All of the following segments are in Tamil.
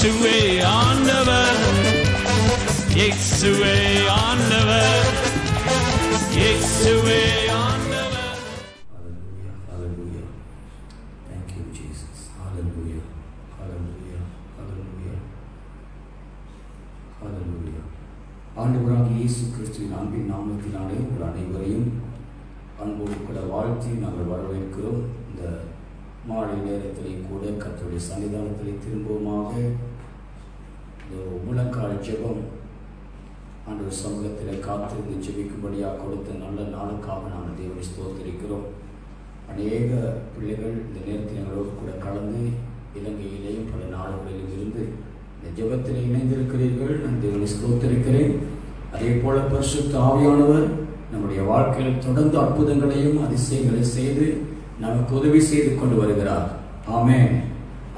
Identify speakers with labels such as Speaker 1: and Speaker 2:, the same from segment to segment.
Speaker 1: இயேசுவே ஆண்டவர், இயேசுவே ஆண்டவர், இயேசுவே ஆண்டவர்.
Speaker 2: Hallelujah, hallelujah. Thank you Jesus. Hallelujah, hallelujah, hallelujah, hallelujah. ஆண்டவராகிய இயேசு கிறிஸ்துவின் அன்பின் நாமத்தினாலே உங்கள் அனைவரையும் அன்போடு கூட வாழ்த்தி நாங்கள் வரவேற்கிறோம். இந்த மாலை நேரத்திலே கூட கர்த்தருடைய சன்னிதானத்திலே திரும்பவுமாக இந்த முழங்கால் ஜெபம் ஆண்டவர் சமூகத்திலே காத்திருந்து ஜெபிக்கும்படியாக கொடுத்த நல்ல நாளுக்காக நாங்கள் தேவனை ஸ்தோத்திரிக்கிறோம். அநேக பிள்ளைகள் இந்த நேரத்தில் எங்களோடு கூட கலந்து இலங்கையிலேயும் பல நாடுகளிலும் இருந்து இந்த ஜெபத்தில் இணைந்திருக்கிறீர்கள். நான் தேவனை ஸ்தோத்திரிக்கிறேன். அதே போல பரிசுத்த ஆவியானவர் நம்முடைய வாழ்க்கையில் தொடர்ந்து அற்புதங்களையும் அதிசயங்களை செய்து நமக்கு உதவி செய்து கொண்டு வருகிறார். ஆமென்.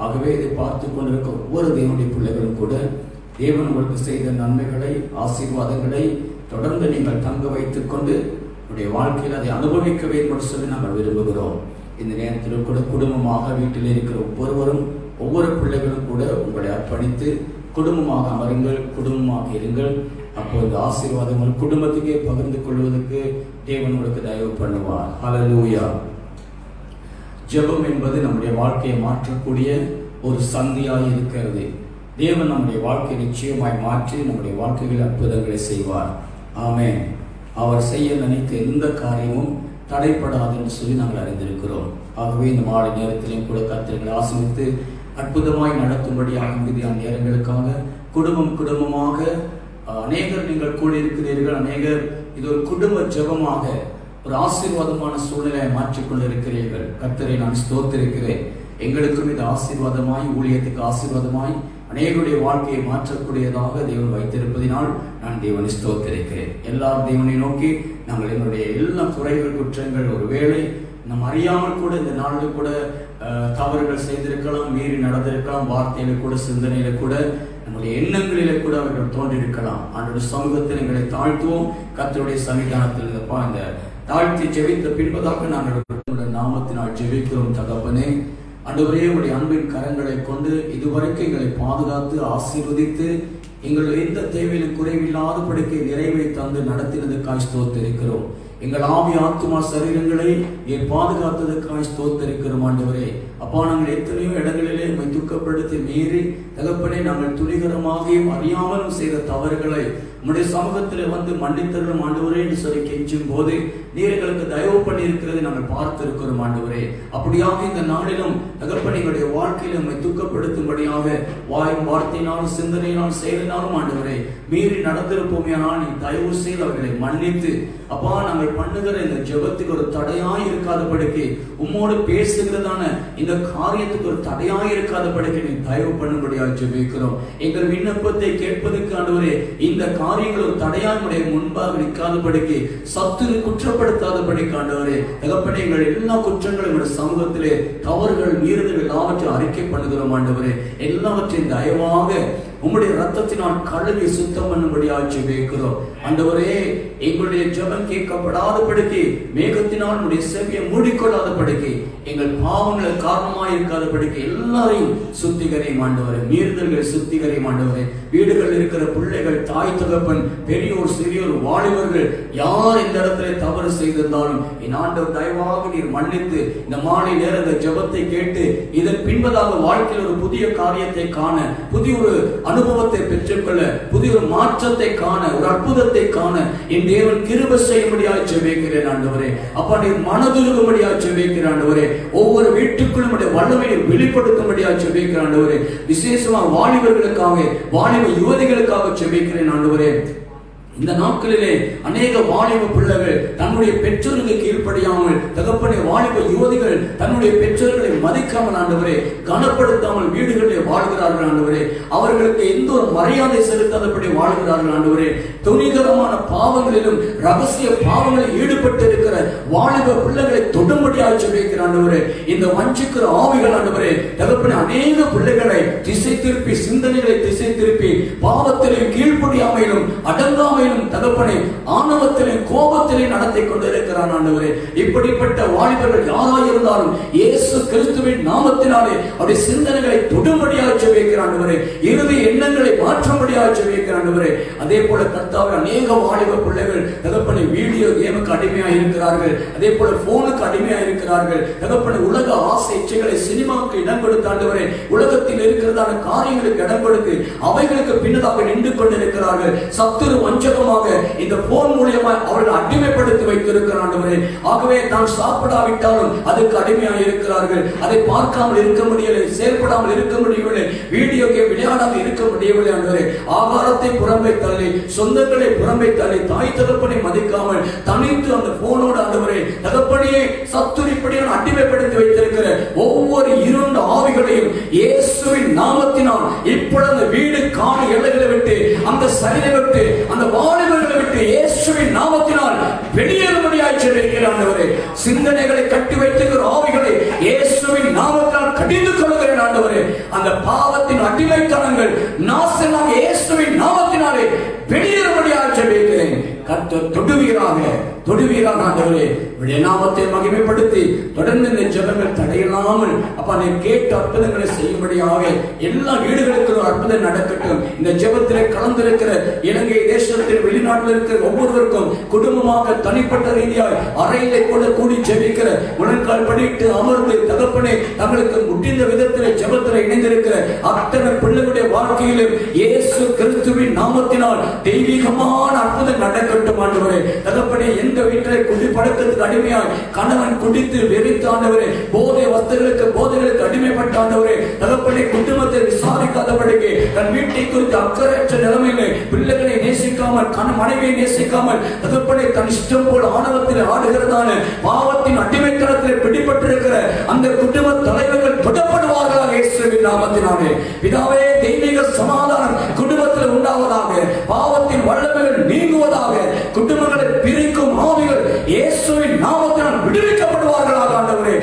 Speaker 2: ஆகவே இதை பார்த்து கொண்டிருக்க ஒவ்வொரு தேவனுடைய பிள்ளைகளும் கூட தேவன் உங்களுக்கு செய்த நன்மைகளை, ஆசீர்வாதங்களை தொடர்ந்து நீங்கள் தங்க வைத்துக் கொண்டு உங்களுடைய வாழ்க்கையில் அதை அனுபவிக்க வேண்டும் என்று சொல்லி நாங்கள் விரும்புகிறோம். இந்த நேரத்தில் கூட குடும்பமாக வீட்டில் இருக்கிற ஒவ்வொருவரும், ஒவ்வொரு பிள்ளைகளும் கூட உங்களை அர்ப்பணித்து குடும்பமாக அமருங்கள், குடும்பமாக இருங்கள். அப்போது ஆசீர்வாதங்கள் குடும்பத்துக்கே பகிர்ந்து கொள்வதற்கு தேவன் உங்களுக்கு தயவு பண்ணுவார். ஹல்லேலூயா. ஜெபம் என்பது நம்முடைய வாழ்க்கையை மாற்றக்கூடிய ஒரு சந்தியாக இருக்கிறது. தேவன் நம்முடைய வாழ்க்கையை நிச்சயமாய் மாற்றி நம்முடைய வாழ்க்கையில் அற்புதங்களை செய்வார். ஆமென். அவர் செய்ய நினைத்த எந்த காரியமும் தடைப்படாது என்று சொல்லி நாங்கள் அறிந்திருக்கிறோம். ஆகவே இந்த மாலை நேரத்திலையும் கூட கர்த்தரை ஆசீர்வதித்து அற்புதமாய் நடத்தும்படியாக மீதியான நேரங்களுக்காக குடும்பமாக அநேகர் நீங்கள் கூடியிருக்கிறீர்கள். அநேகர் இது ஒரு குடும்ப ஜெபமாக ஒரு ஆசீர்வாதமான சூழ்நிலையை மாற்றிக்கொண்டிருக்கிறீர்கள். கர்த்தரை நான் ஸ்தோத்திரிக்கிறேன். எங்களுக்கும் இது ஆசீர்வாதமாய், ஊழியத்துக்கு ஆசீர்வாதமாய் அநேகருடைய வாழ்க்கையை மாற்றக்கூடியதாக தேவன் வைத்திருப்பதினால் நான் தேவனை ஸ்தோத்திரிக்கிறேன். எல்லாரும் தேவனை நோக்கி நாங்கள் எங்களுடைய எல்லா குறைகள், குற்றங்கள், ஒருவேளை நம் அறியாமல் கூட இந்த நாளில் கூட தவறுகள் செய்திருக்கலாம், மீறி நடந்திருக்கலாம், வார்த்தையில கூட, சிந்தனையில கூட, நம்முடைய எண்ணங்களிலே கூட அவர்கள் தோன்றியிருக்கலாம். ஆண்டவருடைய சமூகத்தில் எங்களை தாழ்த்துவோம். கர்த்தருடைய சன்னிதானத்தில் இந்த தாழ்த்தி ஜெபித்த பின்பதாக நாங்கள் நாமத்தினால் ஜெபிக்கிறோம். தகப்பனே, ஆண்டவரே, உடைய அன்பின் கரங்களை கொண்டு இதுவரைக்கும் எங்களை பாதுகாத்து ஆசீர்வதித்து எங்கள் எந்த தேவையிலும் குறைவில்லாதபடிக்கு நிறைவை தந்து நடத்தினதுக்காய் ஸ்தோத்திரிக்கிறோம். எங்கள் ஆவி, ஆத்துமா, சரீரங்களை பாதுகாத்ததுக்காய் ஸ்தோத்திரிக்கிறோம். ஆண்டவரே, அப்பா, நாங்கள் எத்தனையோ இடங்களிலே உம்மை துக்கப்படுத்தி மீறி தகப்பனே நாங்கள் துணிகரமாகியும் அறியாமலும் செய்த தவறுகளை உம்முடைய சமூகத்தில் வந்து மன்னித்தரும் ஆண்டவரே என்று சொல்லி கெஞ்சும் போது நீர் எங்களுக்கு தயவு பண்ணி இருக்கிறதை நாங்கள் பார்த்திருக்கிறோம். ஆண்டவரே, அப்படியாக இந்த நாளிலும் தகப்பனே எங்களுடைய வாழ்க்கையில் உம்மை துக்கப்படுத்தும்படியாக வார்த்தையினாலும் சிந்தனையினாலும் செயலினாலும் ஆண்டவரே மீறி நடந்திருப்போமே. ஆனால் நீ தயவு செய்து அவர்களை மன்னித்து அப்பா, நாங்கள் பண்ணுகிற இந்த ஜெபத்துக்கு ஒரு தடையாய் இருக்காதபடிக்கு, உம்மோடு பேசுகிறதான இந்த காரியத்துக்கு ஒரு தடையாய் இருக்காதபடிக்கு நீ தயவு பண்ணும்படியாக ஜெபிக்கிறோம். எங்கள் விண்ணப்பத்தை கேட்பதற்கு ஆண்டவரே இந்த காரியங்கள் ஒரு தடையாய் உடைய முன்பாக நிற்காதபடிக்கு, சத்துரு குற்றப்படுத்தாதபடிக்கு ஆண்டவரே தகப்பனே எங்கள் எல்லா குற்றங்களும் எங்களுடைய சமூகத்திலே தவறுகள், மீறுதல் எல்லாவற்றையும் அறிக்கை பண்ணுகிறோம். ஆண்டவரே, எல்லாவற்றையும் தயவாக உம்முடைய ரத்தத்தினால் கழுவி சுத்தம் பண்ணும்படியாக ஜெபிக்கிறோம். ஆண்டவரே, எங்களுடைய ஜெபம் கேட்கப்படாதபடிக்கு, மேகத்தினால் உம்முடைய செவியை மூடிக்கொள்ளாதபடிக்கு, எங்கள் பாவங்கள் காரணமாக இருக்காதபடிக்கு எல்லாரையும் சுத்திகரியும் ஆண்டவரே. மீறுதல்களை சுத்திகரியும் ஆண்டவரே. வீடுகள் இருக்கிற பிள்ளைகள், தாய் தகப்பன், பெரியோர், சிறியோர், வாலிபர்கள் யார் இந்த இடத்துல தவறு செய்திருந்தாலும் என் ஆண்டவர் தயவாக நீர் மன்னித்து இந்த மாலை நேர ஜெபத்தை கேட்டு இதன் பின்பதாக வாழ்க்கையில் ஒரு புதிய காரியத்தை காண, புதிய ஒரு அனுபவத்தை பெற்றுக்கொள்ள, புதிய ஒரு மாற்றத்தை காண, ஒரு அற்புதத்தை காண என் தேவன் கிருபை செய்யும்படியாக ஜெபிக்கிறேன் ஆண்டவரே. அப்பா, நீர் மனதுருகும்படியாக ஜெபிக்கிறேன் ஆண்டவரே. ஒவ்வொரு வீட்டுக்குள்ளும் வல்லமையை வெளிப்படுத்தும்படியாக ஜெபிக்கிறேன் ஆண்டவரே. விசேஷமாக வாலிபர்களுக்காக, வாலிப யுவதிகளுக்காக ஜெபிக்கிறேன் ஆண்டவரே. இந்த நாட்களிலே அநேக வாலிப பிள்ளைகள் தன்னுடைய பெற்றோருக்கு கீழ்ப்படியாமல், தகப்பனே வாலிப யுவதிகள் தன்னுடைய பெற்றோர்களை மதிக்காமல் ஆண்டவரே, கனப்படுத்தாமல் வீடுகளிலே வாழ்கிறார்கள் ஆண்டவரே. அவர்களுக்கு எந்த ஒரு மரியாதை செலுத்தாதபடி வாழ்கிறார்கள் ஆண்டவரே. துணிகரமான பாவங்களிலும் ரகசிய பாவங்களில் ஈடுபட்டு இருக்கிற வாலிப பிள்ளைகளை தொடும்படியாக ஜெபிக்கிற ஆண்டவரே. இந்த வஞ்சிக்கிற ஆவிகள் ஆண்டவரே தகப்பனே அநேக பிள்ளைகளை திசை திருப்பி, சிந்தனைகளை திசை திருப்பி, பாவத்திலே கீழ்ப்படியாமையிலும் அடங்காமையிலும் பொறாமையிலும் தகப்பனை ஆணவத்திலும் கோபத்திலும் நடத்தி கொண்டிருக்கிறான் ஆண்டவரே. இப்படிப்பட்ட வாலிபர்கள் யாராய் இருந்தாலும் இயேசு கிறிஸ்துவின் நாமத்தினாலே அவருடைய சிந்தனைகளை தொடும்படியாக ஜெபிக்கிறான் ஆண்டவரே. இறுதி எண்ணங்களை மாற்றும்படியாக ஜெபிக்கிறான் ஆண்டவரே. அதே போல கர்த்தாவே அநேக வாலிப பிள்ளைகள் தகப்பனை வீடியோ கேமுக்கு அடிமையாக இருக்கிறார்கள். அதே போல போனுக்கு அடிமையாக இருக்கிறார்கள். தகப்பனை உலக ஆசை இச்சைகளை சினிமாவுக்கு இடம் கொடுத்து ஆண்டவரே உலகத்தில் இருக்கிறதான காரியங்களுக்கு இடம் கொடுத்து அவைகளுக்கு பின்னதாக நின்று கொண்டிருக்கிறார்கள். சத்துரு வஞ்சகமாக இந்த போன் மூலமா அவர்கள் அடிமைப்படுத்தி வைத்திருக்கிறார் ஆண்டவரே. ஆகவே தான் சாப்பிடாவிட்டாலும் அதுக்கு அடிமையாக இருக்கிறார்கள். அதை பார்க்காமல் இருக்க முடியவில்லை, செயல்படாமல் இருக்க முடியவில்லை, வீடியோ கேம் விளையாடாமல் இருக்க முடியவில்லை ஆண்டவரே. ஆகாரத்தை புறம்பை தள்ளி, சொந்தங்களை புறம்பை தள்ளி, தாய் தகப்பனை மதிக்காமல் தனித்து அந்த போனோடு ஆண்டவரே தகப்பனையே சத்துரு இப்படியான அடிமைப்படுத்தி வைத்திருக்கிற ஒவ்வொரு இருண்ட ஆவிகளையும் இயேசுவின் நாமத்தினால் இப்பொழுது வீடு காண எல்லைகளை விட்டு, அந்த சரீரை விட்டு, அந்த வாலிபர்களை விட்டு இயேசுவின் நாமத்தினால் வெளியேறும்படியாய் ஜெபிக்கிறேன் ஆண்டவரே. சிந்தனைகளை கட்டி வைத்திருக்கிற ஆவிகளை இயேசுவின் நாமத்தினால் கடிந்து கொள்கிறேன் ஆண்டவரே. அந்த பாவத்தின் அடிமைத்தனங்கள் நாசமாக இயேசுவின் நாமத்தினாலே வெளியேறும்படியாய் ஜெபிக்கிறேன். கர்த்தர் தொடுவீராக ஆண்டவரே. உம்முடைய நாமத்தை மகிமைப்படுத்தி தொடர்ந்து இந்த ஜெபங்கள் தடையில்லாமல் அப்பா நீ கேட்ட அற்புதங்களை செய்யும்படியாக எல்லா வீடுகளுக்கும் அற்புதம் நடக்கட்டும். இந்த ஜெபத்திலே கலந்திருக்கிற இலங்கை தேசத்தில் வெளிநாட்டில் இருக்கிற ஒவ்வொருவருக்கும் குடும்பமாக தனிப்பட்ட ரீதியாக அறையிலே கூட கூடி ஜெபிக்கிற முழங்கால் படிட்டு அமர்ந்து தகப்பனே தங்களுக்கு முடிந்த விதத்திலே ஜெபத்திலே இணைந்திருக்கிற அத்தனை பிள்ளைகளுடைய வாழ்க்கையிலும் இயேசு கிறிஸ்துவின் நாமத்தினால் தெய்வீகமான அற்புதம் நடக்கட்டும் ஆண்டவரே. தகப்பனே எந்த வீட்டிலே குடி பழக்கத்துக்கு அடிமையாய் கணவன் குடித்து வெறித்து ஆண்டவரே போதைகளுக்கு அடிமைப்பட்ட ஆண்டவரே தகப்பனை குடும்பத்தை விசாரிக்காதபடிக்கு தன் வீட்டை குறித்து அக்கறையற்ற நிலைமையிலே பிள்ளைகளை நேசிக்காமல் மனைவியை நேசிக்காமல் தகப்பனை தன் இஷ்டம் போல் ஆணவத்தில் ஆடுகிறதான பாவத்தின் அடிமைத்தனத்தில் பிடிபட்டிருக்கிற அந்த குடும்ப தலைவர்கள் தொடப்படுவார்களாக இயேசுவின் நாமத்தினாலே. பிதாவே தெய்வீக சமாதானம் குடும்பத்தில் உண்டாவதாக, பாவத்தின் வல்லமைகள் நீங்குவதாக, குடும்பங்களை பிரிக்கும் ஆவிகள் இயேசுவின் நாமத்தினால் விடுவிக்கப்படுவார்களாக ஆண்டவரே.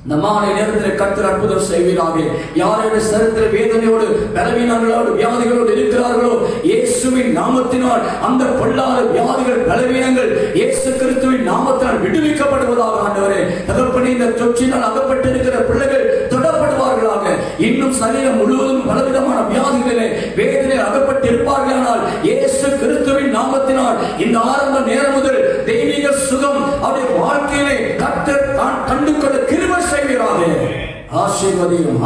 Speaker 2: இந்த மாலை நேரத்தில் கர்த்தர் அற்புதம் செய்வீராக. யாருடைய சரித்திர வேதனையோடு பலவீனங்களோடு வியாதிகளோடு இருக்கிறார்களோ இயேசுவின் நாமத்தினால் அந்த பொல்லாத வியாதிகள் பலவீனங்கள் இயேசு கிறிஸ்துவின் நாமத்தினால் விடுவிக்கப்படுவதாக ஆண்டவரே. தகப்பனே இந்த தொற்றினால் அகப்பட்டிருக்கிற பிள்ளைகள் தொடப்படுவார்களாக. இன்னும் சரீரம் முழுவதும் பலவிதமான வியாதிகளிலே வேதனை அகப்பட்டு இருப்பார்களானால் இயேசு கிறிஸ்துவின் நாமத்தினால் இந்த ஆரம்ப நேரம் முதல் தெய்வீக சுகம் அவருடைய வாழ்க்கையிலே கர்த்தர் கண்டு கொள்ள கிருபை செய்வீராக. ஆசீர்வதியும்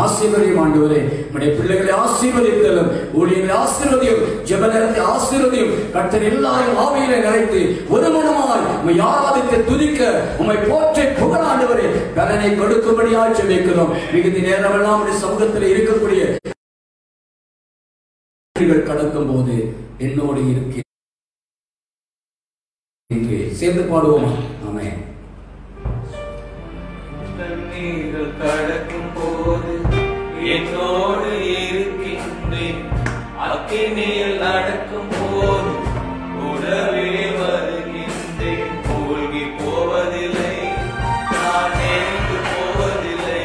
Speaker 2: ஆண்டவரே. நம்முடைய பிள்ளைகளை ஆசீர்வதித்தலும், ஊழியர்களை ஆசீர்வதியும், ஜெப நேரத்தை ஆசீர்வதியும். கர்த்தர் எல்லாரும் ஆவியிலே நிறைத்து ஒரு மனமாய் உம்மை ஆராதித்து துதிக்க உம்மை போற்றி புகழ ஆண்டவரே பலனை கொடுக்கும்படியாய் ஜெபிக்கிறோம். மிகுதி நேரமெல்லாம் நம்முடைய சமூகத்தில் இருக்கக்கூடிய கடக்கும் போது என்னோடு இருக்கிற சேர்ந்து பாடுவோம். ஆமென்.
Speaker 1: தண்ணீர்கள் கடக்கும் போது என்னோடு இருக்கின்றேன், அக்கினியில் நடக்கும் போது கூடவே வருகின்றேன். மூழ்கி போவதில்லை, நான் நேர்ந்து போவதில்லை,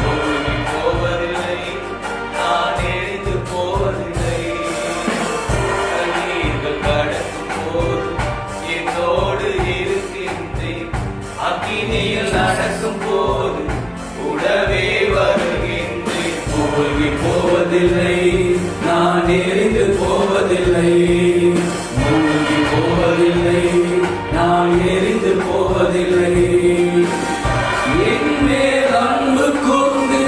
Speaker 1: மூழ்கி போவதில்லை, நான் நேர்ந்து போவதில்லை. தண்ணீர்கள் கடக்கும் போது என்னோடு இருக்கின்றேன், அக்கினியில் நடக்கும் போது கூடவே வருகின்றேன். மூழ்கி போவதில்லை, நான் எரிந்து போவதில்லை, மூழ்கி போவதில்லை, நான் எரிந்து போவதில்லை. என் மேல் அன்பு கூர்ந்து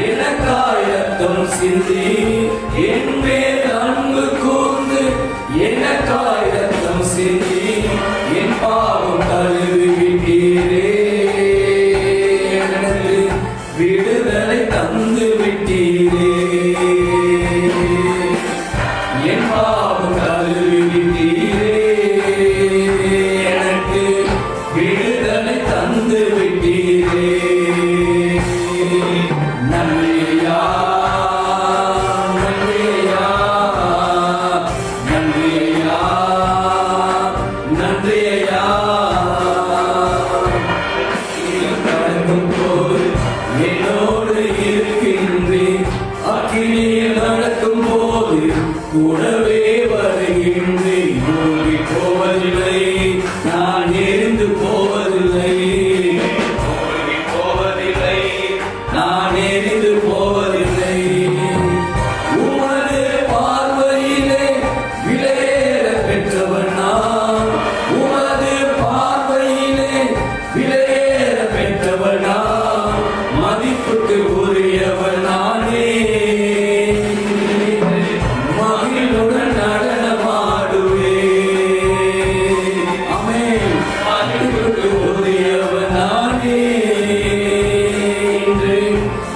Speaker 1: எனக்காய் ரத்தம் சிந்தி, என் மேல் அன்பு கூர்ந்து எனக்காய் ரத்தம் சிந்தி, என் பாவம் கழுவி விட்டீரே, எனக்கு விடுதலை தந்து விட்டீரே, என் பாவம் கழுவி விட்டீரே, எனக்கு விடுதலை தந்து விட்டீரே. நன்றியா நன்றியா நன்றியா நன்றியா. கடக்கும் போது என்னோடு இருக்கின்றேன், அக்கினியில் நடக்கும் போது கூடவே வருகின்றேன். வருகின்றேன், மூழ்கி போவதில்லை, நான் எரிந்து போவதில்லை, மூழ்கி போவதில்லை, நான் எரிந்து போவதில்லை. உமது பார்வையிலே விலையேற பெற்றவன் நான், உமது பார்வையிலே விலையேற பெற்றவன் நான், மதிப்புக்கு உரியவன் நானே. மகிழுடன் நடனமாடுவே, ஆமென். மதிப்புக்கு உரியவன் நானே,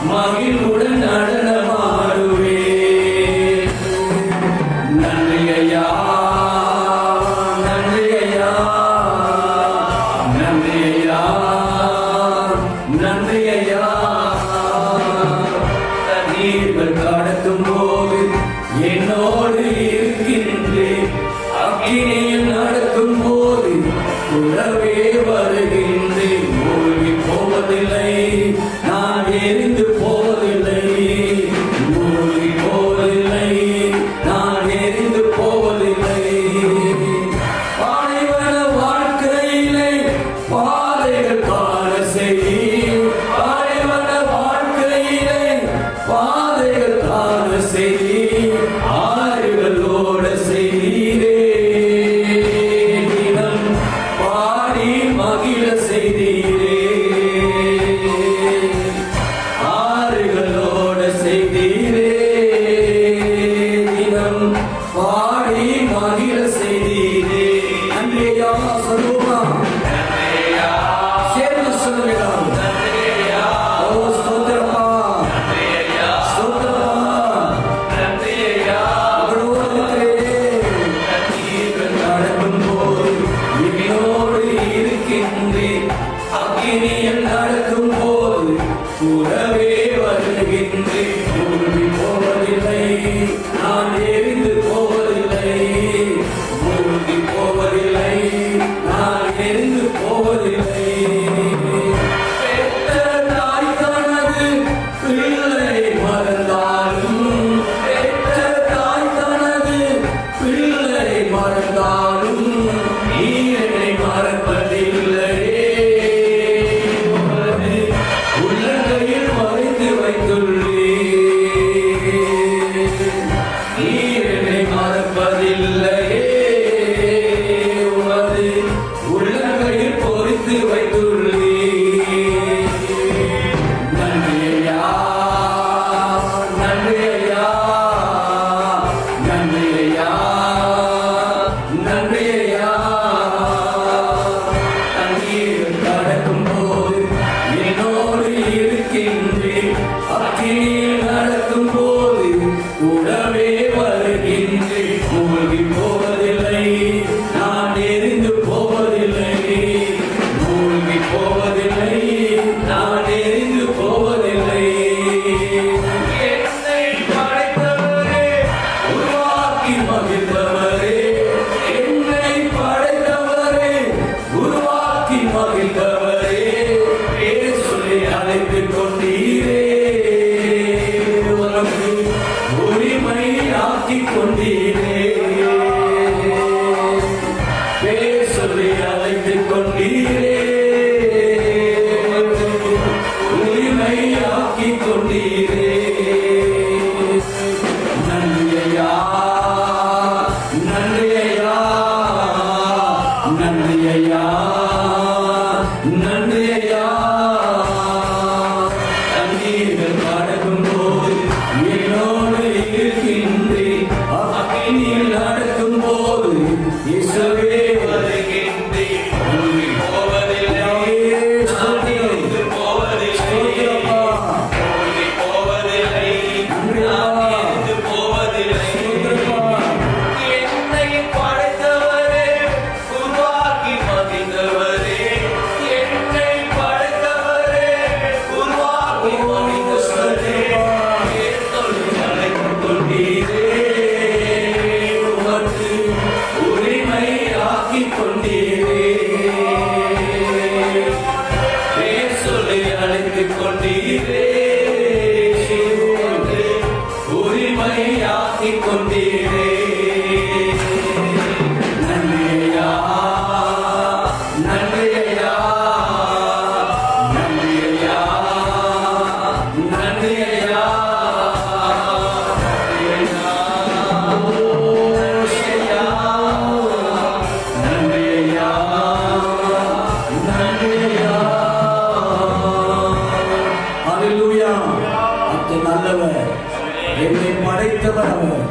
Speaker 1: மகிழுடன் நடனமாடுவே. நன்றி ஐயா, நன்றி ஐயா, நன்றி ஐயா, நன்றி ஐயா. தண்ணீர்கள் கடக்கும் போது என்னோடு இருக்கின்றேன், அக்கினியில் நடக்கும் போது கூடவே வருகின்றேன். மூழ்கி போவதில்லை, நான் எரிந்து போவதில்லை, மூழ்கி போவதில்லை, நான் எரிந்து போவதில்லை. பாலைவன வாழ்க்கையிலே பாதைகள் காண செய், பாலைவன வாழ்க்கையிலே பாதைகள் காண செய், ஆறுகளோட செய்தீரே, தினம் பாடி மகிழ செய்தீரே, ஆறுகளோட செய்தீரே, தினம் பாடி மகிழ செய்தீரே. நன்றியா சொல்லுமா, நன்றியா சேர்ந்து சொல்லுகிறோம். நன்றியா, ஓ ஸ்தோத்திரப்பா, நன்றியா, ஸ்தோத்திரப்பா, நன்றியா. தண்ணீர்கள் நடக்கும் போது என்னோடு இருக்கின்றேன், அக்கினியில் நடக்கும் போது கூடவே வருகின்றேன். மூழ்கி போவதில்லை, நான் எரிந்து போவதில்லை, மூழ்கி போவதில்லை, நான் எரிந்து போவதில்லை. பெற்ற தாய் தனது பிள்ளை மறந்தாலும், பெற்ற தாய் தனது பிள்ளை மறந்தாலும் நீ என்னை மறப்பதில்லையே. உமது உள்ளங்கையில் மறைத்து வைத்துள்ளே, நீ என்னை மறப்பதில்லையே. உமது உள்ளங்கையில் பொறித்து வைத்துள்ளே. நன்றி ஐயா, நன்றி ஐயா, நன்றி ஐயா, நன்றி ஐயா. தண்ணீர் கடக்கும் போது என்னோடு இருக்கின்றேன், அக்கினியில் நடக்கும் போது கூடவே வருகின்றேன். மூழ்கி போவதில்லை, நான் எரிந்து போவதில்லை, மூழ்கி போவதில்லை, நான் எரிந்து போவதில்லை. என்னை படைத்தவரே, உருவாக்கி மகிழ்ந்தவரே, என்னை படைத்தவரே, உருவாக்கி மகிழ்ந்தவரே, பேர் சொல்லி அழைத்துக் கொண்டீரே, உனக்கு உரிமை ஆக்கிக் கொண்டீரே, பேர் சொல்லி அழைத்துக் கொண்டீரே, உரிமை ஆக்கிக் கொண்டீரே. நன்றி ஐயா, நன்றி ஐயா, நன்றி ஐயா, நன்றி ஐயா. தண்ணீர்கள் கடக்கும் போது என்னோடு இருக்கின்றேன், அக்கினியில் நடக்கும் போது இயேசுவே வருகின்றேன். மூழ்கி போவதில்லை, நான் எரிந்து போவதில்லை, மூழ்கி போவதில்லை, நான் எரிந்து போவதில்லை. என்னை படைத்தவரே, உருவாக்கி மகிழ்ந்தவரே, என்னை படைத்தவரே, உருவாக்கி மகிழ்ந்தவரே, பேர் சொல்லி அழைத்துக் கொண்டீரே, உமக்கு உரிமை ஆக்கிக் கொண்டீரே, பேர் சொல்லி அழைத்துக் கொண்டீரே, உரிமை ஆக்கிக் கொண்டீரே.
Speaker 2: படைத்தவர் அவர்,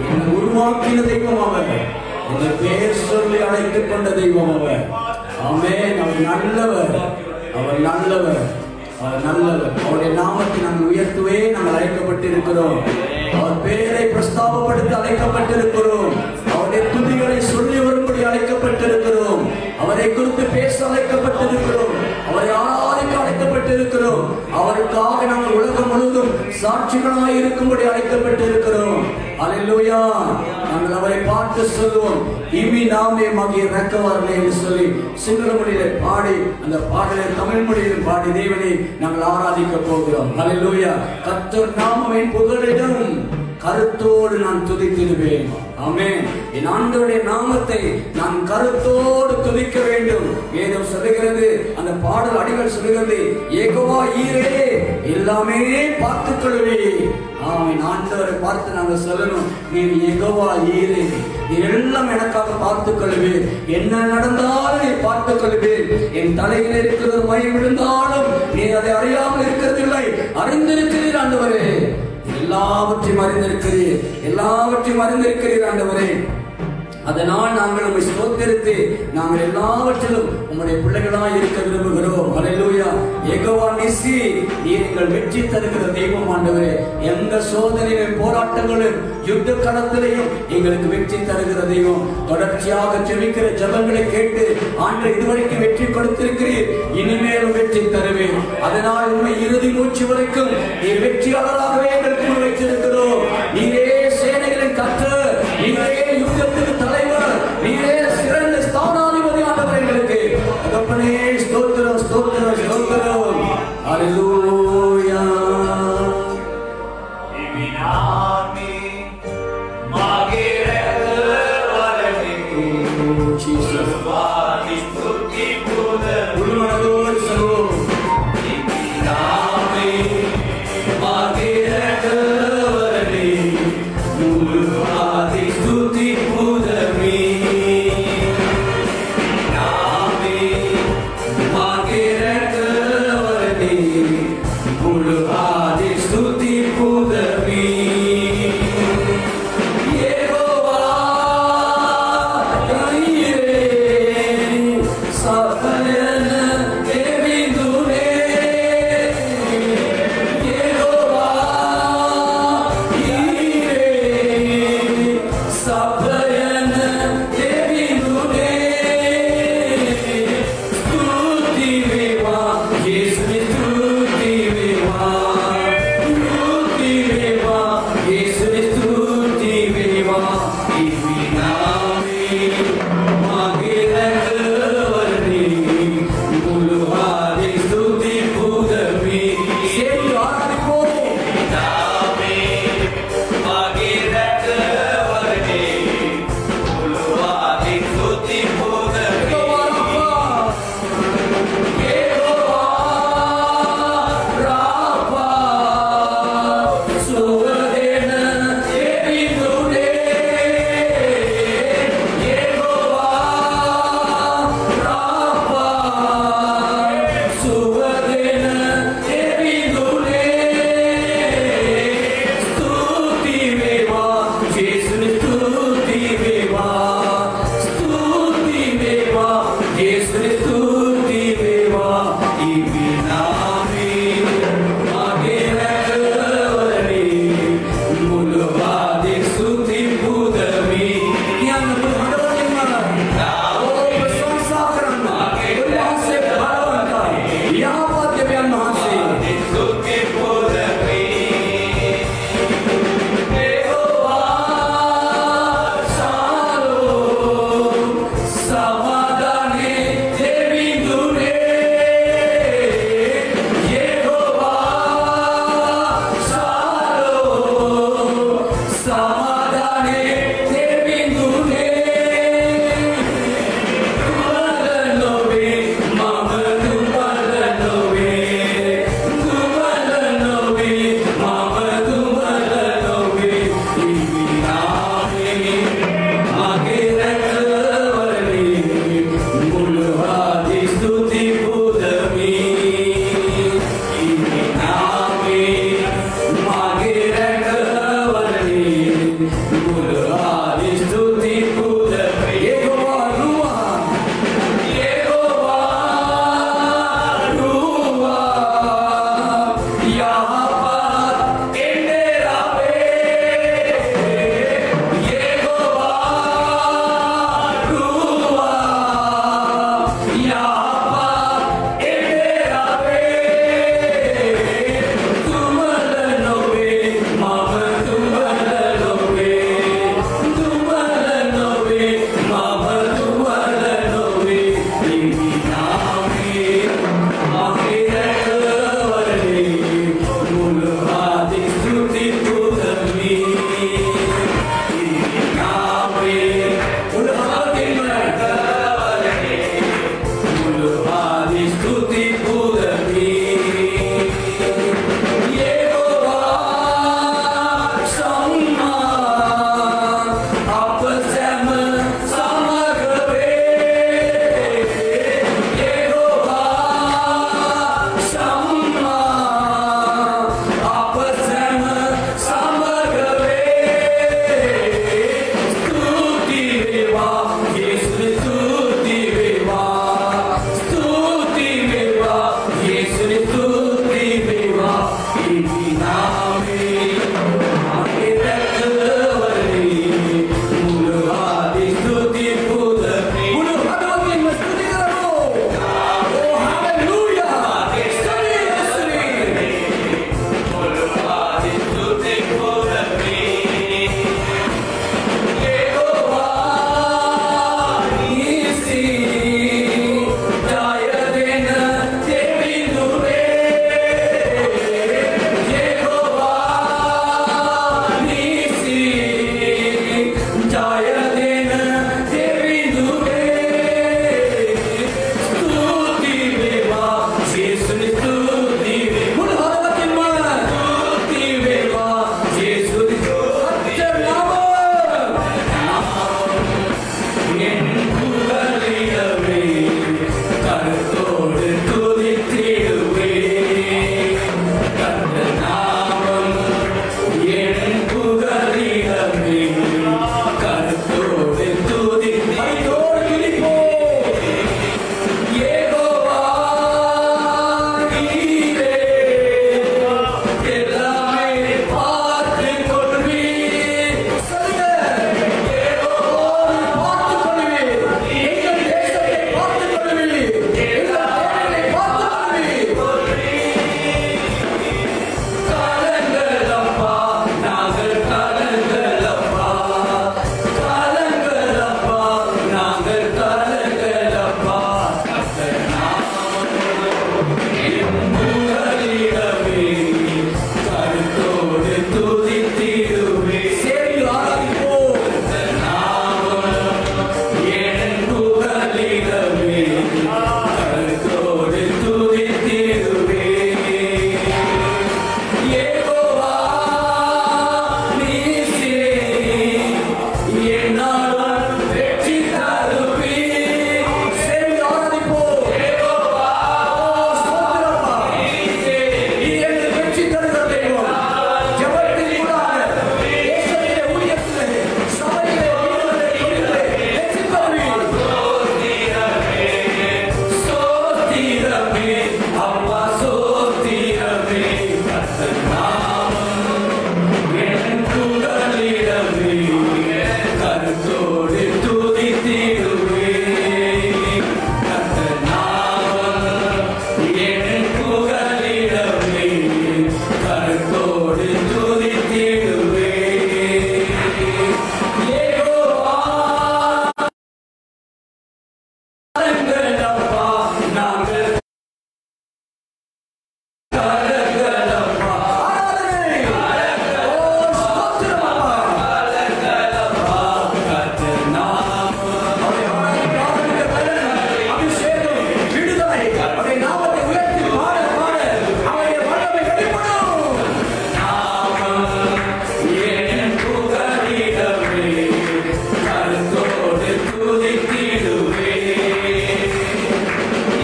Speaker 2: என்னை உருவாக்கின தெய்வம் அவர், என்னை பெயர் சொல்லி அழைத்துக் கொண்ட தெய்வம் அவர். ஆமென். அவர் நல்லவர், அவர் நல்லவர், அவர் நல்லவர். அவருடைய நாமத்தை நாங்கள் உயர்த்துவே நாங்கள் அழைக்கப்பட்டிருக்கிறோம். அவர் பெயரை பிரஸ்தாபப்படுத்த அழைக்கப்பட்டிருக்கிறோம். அவருடைய துதிகளை சொல்லி வரும்படி அழைக்கப்பட்டிருக்கிறோம். அவரை குறித்து பேச அழைக்கப்பட்டிருக்கிறோம். அவரை ஆராதிக்க அழைக்கப்பட்டிருக்கிறோம். அவருக்காக நாங்கள் உலகம் முழுவதும் சாட்சிகளாய் இருக்கும்படி அழைக்கப்பட்டிருக்கிறோம். அல்லேலூயா. நாங்கள் அவரை பார்த்து சொல்லுவோம், இவி நாமே மகிய ரக்கவார்களே என்று சொல்லி சிங்கள மொழியிலே பாடி, அந்த பாடலை தமிழ் மொழியில் பாடி தேவனை நாங்கள் ஆராதிக்க போகிறோம். அல்லேலூயா. கர்த்தர் நாமத்தின் புகழிடம் கருத்தோடு நான் துதித்திடுவேன். ஆமென். என் ஆண்டவருடைய நாமத்தை நான் கருத்தோடு துதிக்க வேண்டும். வேதம் சொல்லுகிறது, அந்த பாடல் அடிகள் சொல்லுகிறது, யெகோவா ஈரே எல்லாமே பார்த்துக் கொள்வே. ஆமென். ஆண்டவரை பார்த்து நாங்கள் சொல்லணும், நீர் யெகோவா ஈரே, நீர் எல்லாம் எனக்காக பார்த்துக் கொள்வீர். என்ன நடந்தாலும் நீ பார்த்துக் கொள்வீர். என் தலையில் இருக்கிற மயம் விழுந்தாலும் நீ அதை அறியாமல் இருக்கிறதில்லை, அறிந்திருக்கிறீர் ஆண்டவரே. எல்லாவற்றையும் அறிந்திருக்கிறீர், எல்லாவற்றையும் அறிந்திருக்கிறீர் ஆண்டவரே. அதனால் நாங்கள் உம்மை ஸ்தோத்திரித்து நாங்கள் எல்லாவற்றிலும் உம்முடைய பிள்ளைகளாய் இருக்க விரும்புகிறோம். அல்லேலூயா. யெகோவா நிசி, நீர் எங்கள் வெற்றி தருகிற தெய்வம் ஆண்டவரே. எந்த சோதனையிலும் போராட்டங்களும் யுத்த களத்திலையும் எங்களுக்கு வெற்றி தருகிற தெய்வம். தொடர்ச்சியாக ஜெபிக்கிற ஜெபங்களை கேட்டு ஆண்டு இதுவரைக்கும் வெற்றி கொடுத்திருக்கிறீர், இனிமேலும் வெற்றி தருவேன். அதனால் உண்மை இறுதி மூச்சு வரைக்கும் நீர் வெற்றியாளராகவே எங்களுக்கு வைத்திருக்கிறோம். நீரே சேனைகளின் கர்த்தர், நீரே யுத்தத்துக்கு தலைவர், நீரே சிறந்த ஸ்தானாதிபதி ஆண்டவர் எங்களுக்கு. தகப்பனே ஸ்தோத்திரம், ஸ்தோத்திரம், ஸ்தோத்திரம். அல்லேலூயா.
Speaker 1: இவினாமி மகிரவரனே
Speaker 2: ஜீசஸ்
Speaker 1: வாதி ஸ்துதி புதர்
Speaker 2: உள்மனதோடு சொல்வோம்.
Speaker 1: இவினாமி மகிரவரனே வாதி ஸ்துதி புதமி நாமி மகிரவரனே வாதி ஸ்துதி புதமி யெகோவா ஈரே சபலன தேவிதுனே. யெகோவா ஈரே சபலன தேவிதுனே. ஸ்துதி வேவா இயேசுவே, ஸ்துதி வேவா, ஸ்துதி வேவா இயேசுவே, ஸ்துதி வேவா. இவினாமி மகிரவரனே முழுவாதி ஸ்துதி புதமி. சேர்ந்து ஆராதிப்போம். இவினாமி மகிரவரனே முழுவாதி ஸ்துதி புதமி. யெகோவா ராபா சுவதேன தேவிதுனே. யெகோவா ராபா சுவதேன தேவிதுனே. ஸ்துதி வேவா இயேசுவே, ஸ்துதி வேவா, ஸ்துதி வேவா இயேசுவே, ஸ்துதி வேவா. இவினாமி மகிரவரனே முழுவாதி ஸ்துதி புதமி. ஞான புதமி நாமோ பிரசଂसा करना उल्लास से भरवंता यहाँ पाते बयान महासे स्तुति पुदमी. யெகோவா சாலோம் சமாதானே தேவிதுனே.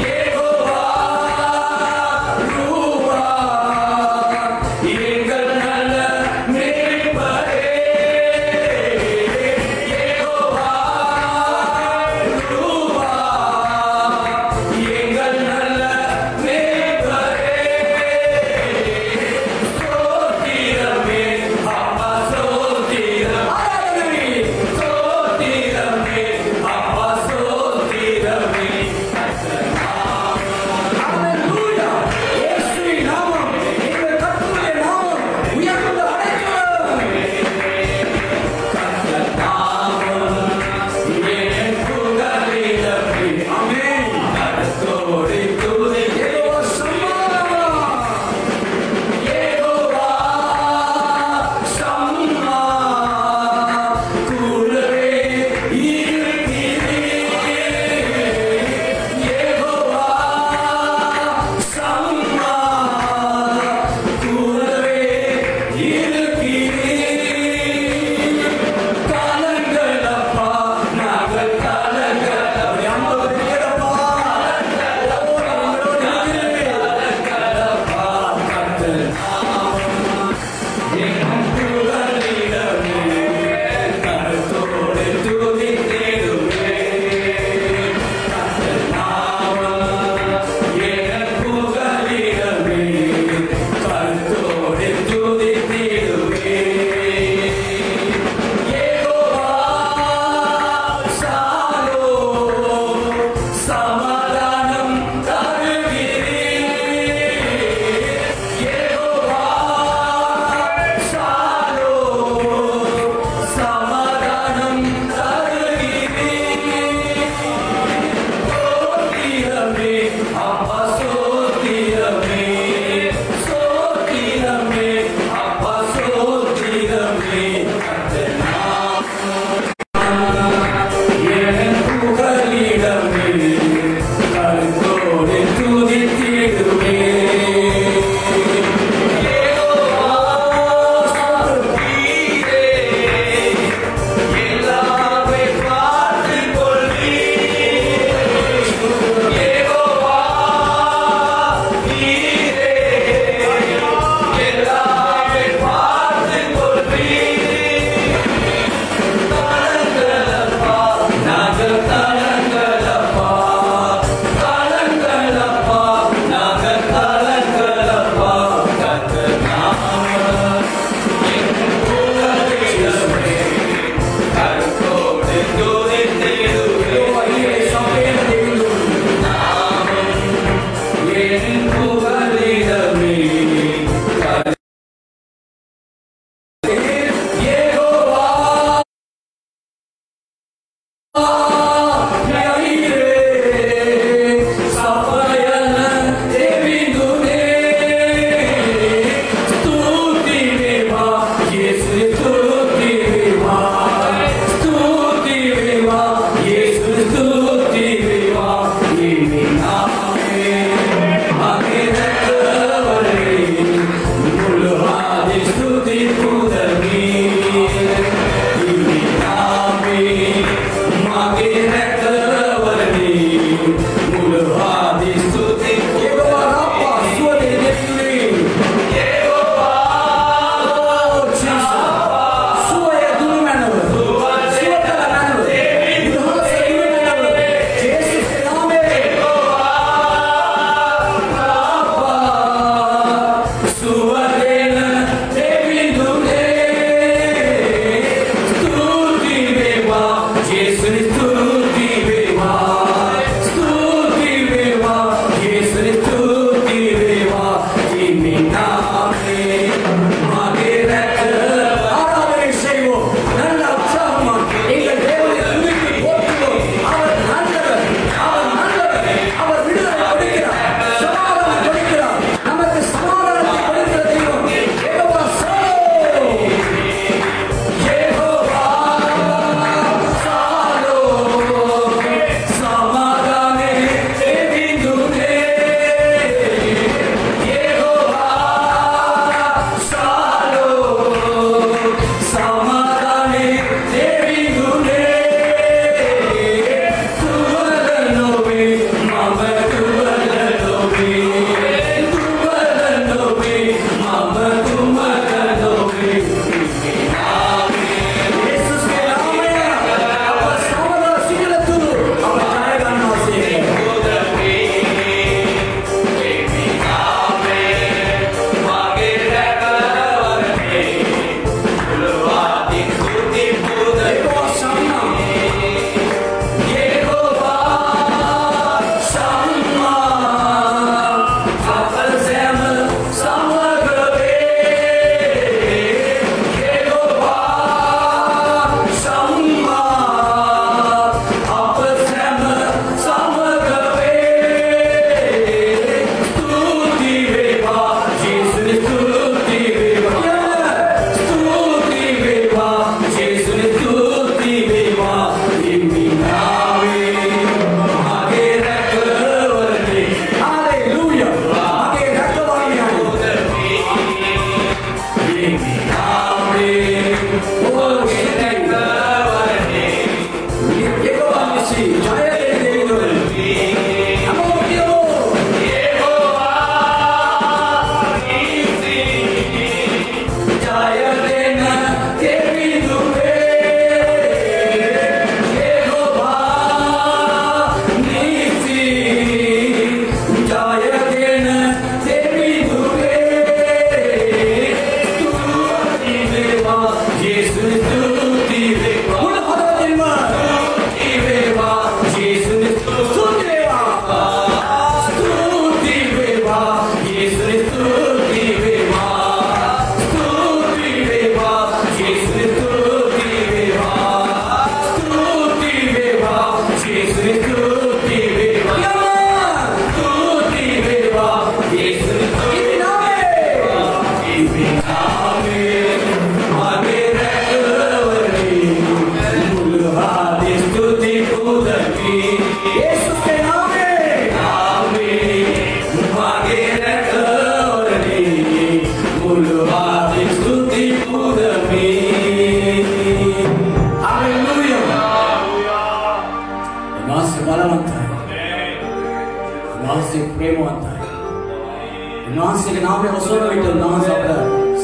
Speaker 1: Yehovah, Ruah.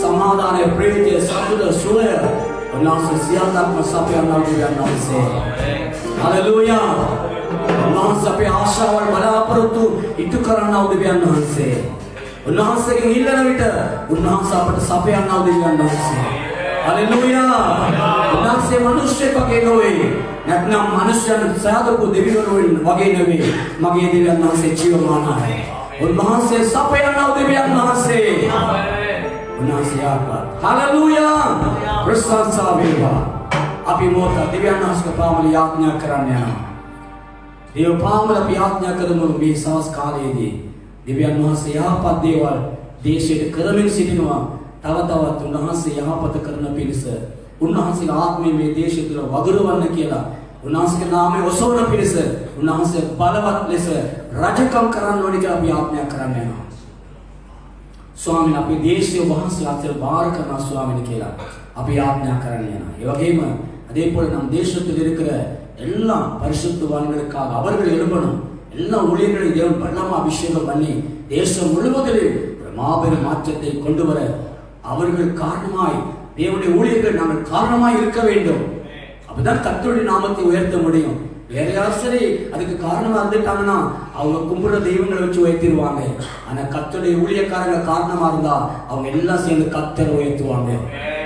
Speaker 2: समाधान प्रीति सतुल सुय उन्नास सियातात्मक सपे अन्नाल से हालेलुया उन्नास सपे आशा और बलापरतु इतुकरन्नाल दिव्यान्नाल से उन्नास के हिल्लන විට उन्नास අපට සපේ अन्नाल दिव्यान्नाल से हालेलुया उन्नास मनुष्य වගේ නොවේ නැත්නම් මනුෂ්‍යයන් සාදපු දෙවිවරුන් වගේ නෙවෙයි මගේ දිව්යාන්නාල් से ජීවමානයි उन्नास सपे अन्नाल दिव्यान्नाल से उन्नास यापा हालेलुया प्रशंसा वेगा අපි මොහොත දිව්‍යාන්නාස් පාමල යාඥා කරන්න යනවා දේව පාමල අපි යාඥා කරමු මේ සවස් කාලයේදී දිව්‍යාන්නාස් යහපත් දේවල් දේශයට කරමින් සිටිනවා තව තවත් උන්වහන්සේ යහපත කරන පිණිස උන්වහන්සේගේ ආත්මය මේ දේශය තුළ වගුරවන්න කියලා උන්වහන්සේගේ නාමය ඔසවන පිණිස උන්වහන්සේ බලවත් ලෙස රජකම් කරන්න ඕනේ කියලා අපි යාඥා කරන්න යනවා स्वामी अपने देश से वहां बाहर करना स्वामी केला अभी आज्ञा करने ये वगैम अदे नम देशत्तुल इरुक्किற எல்லா பரிசுத்தவான்களுக்காக அவர்கள் எழும்பணும் எல்லா ஊழியர்களையும் தேவன் பரிணாம அபிஷேகம் பண்ணி தேசம் முழுவதிலும் ஒரு மாபெரும் மாற்றத்தை கொண்டு வர அவர்கள் காரணமாய் தேவனுடைய ஊழியர்கள் நாங்கள் காரணமாய் இருக்க வேண்டும் அப்பதான் கர்த்தருடைய நாமத்தை உயர்த்த முடியும் வேற யாரும் சரி அதுக்கு காரணமா இருந்துட்டாங்கன்னா அவங்க கும்பிடுற தெய்வங்களை வச்சு உயர்த்திடுவாங்க ஆனா கர்த்தருடைய ஊழியக்காரங்க காரணமா இருந்தா அவங்க எல்லாம் சேர்ந்து கர்த்தரை உயர்த்துவாங்க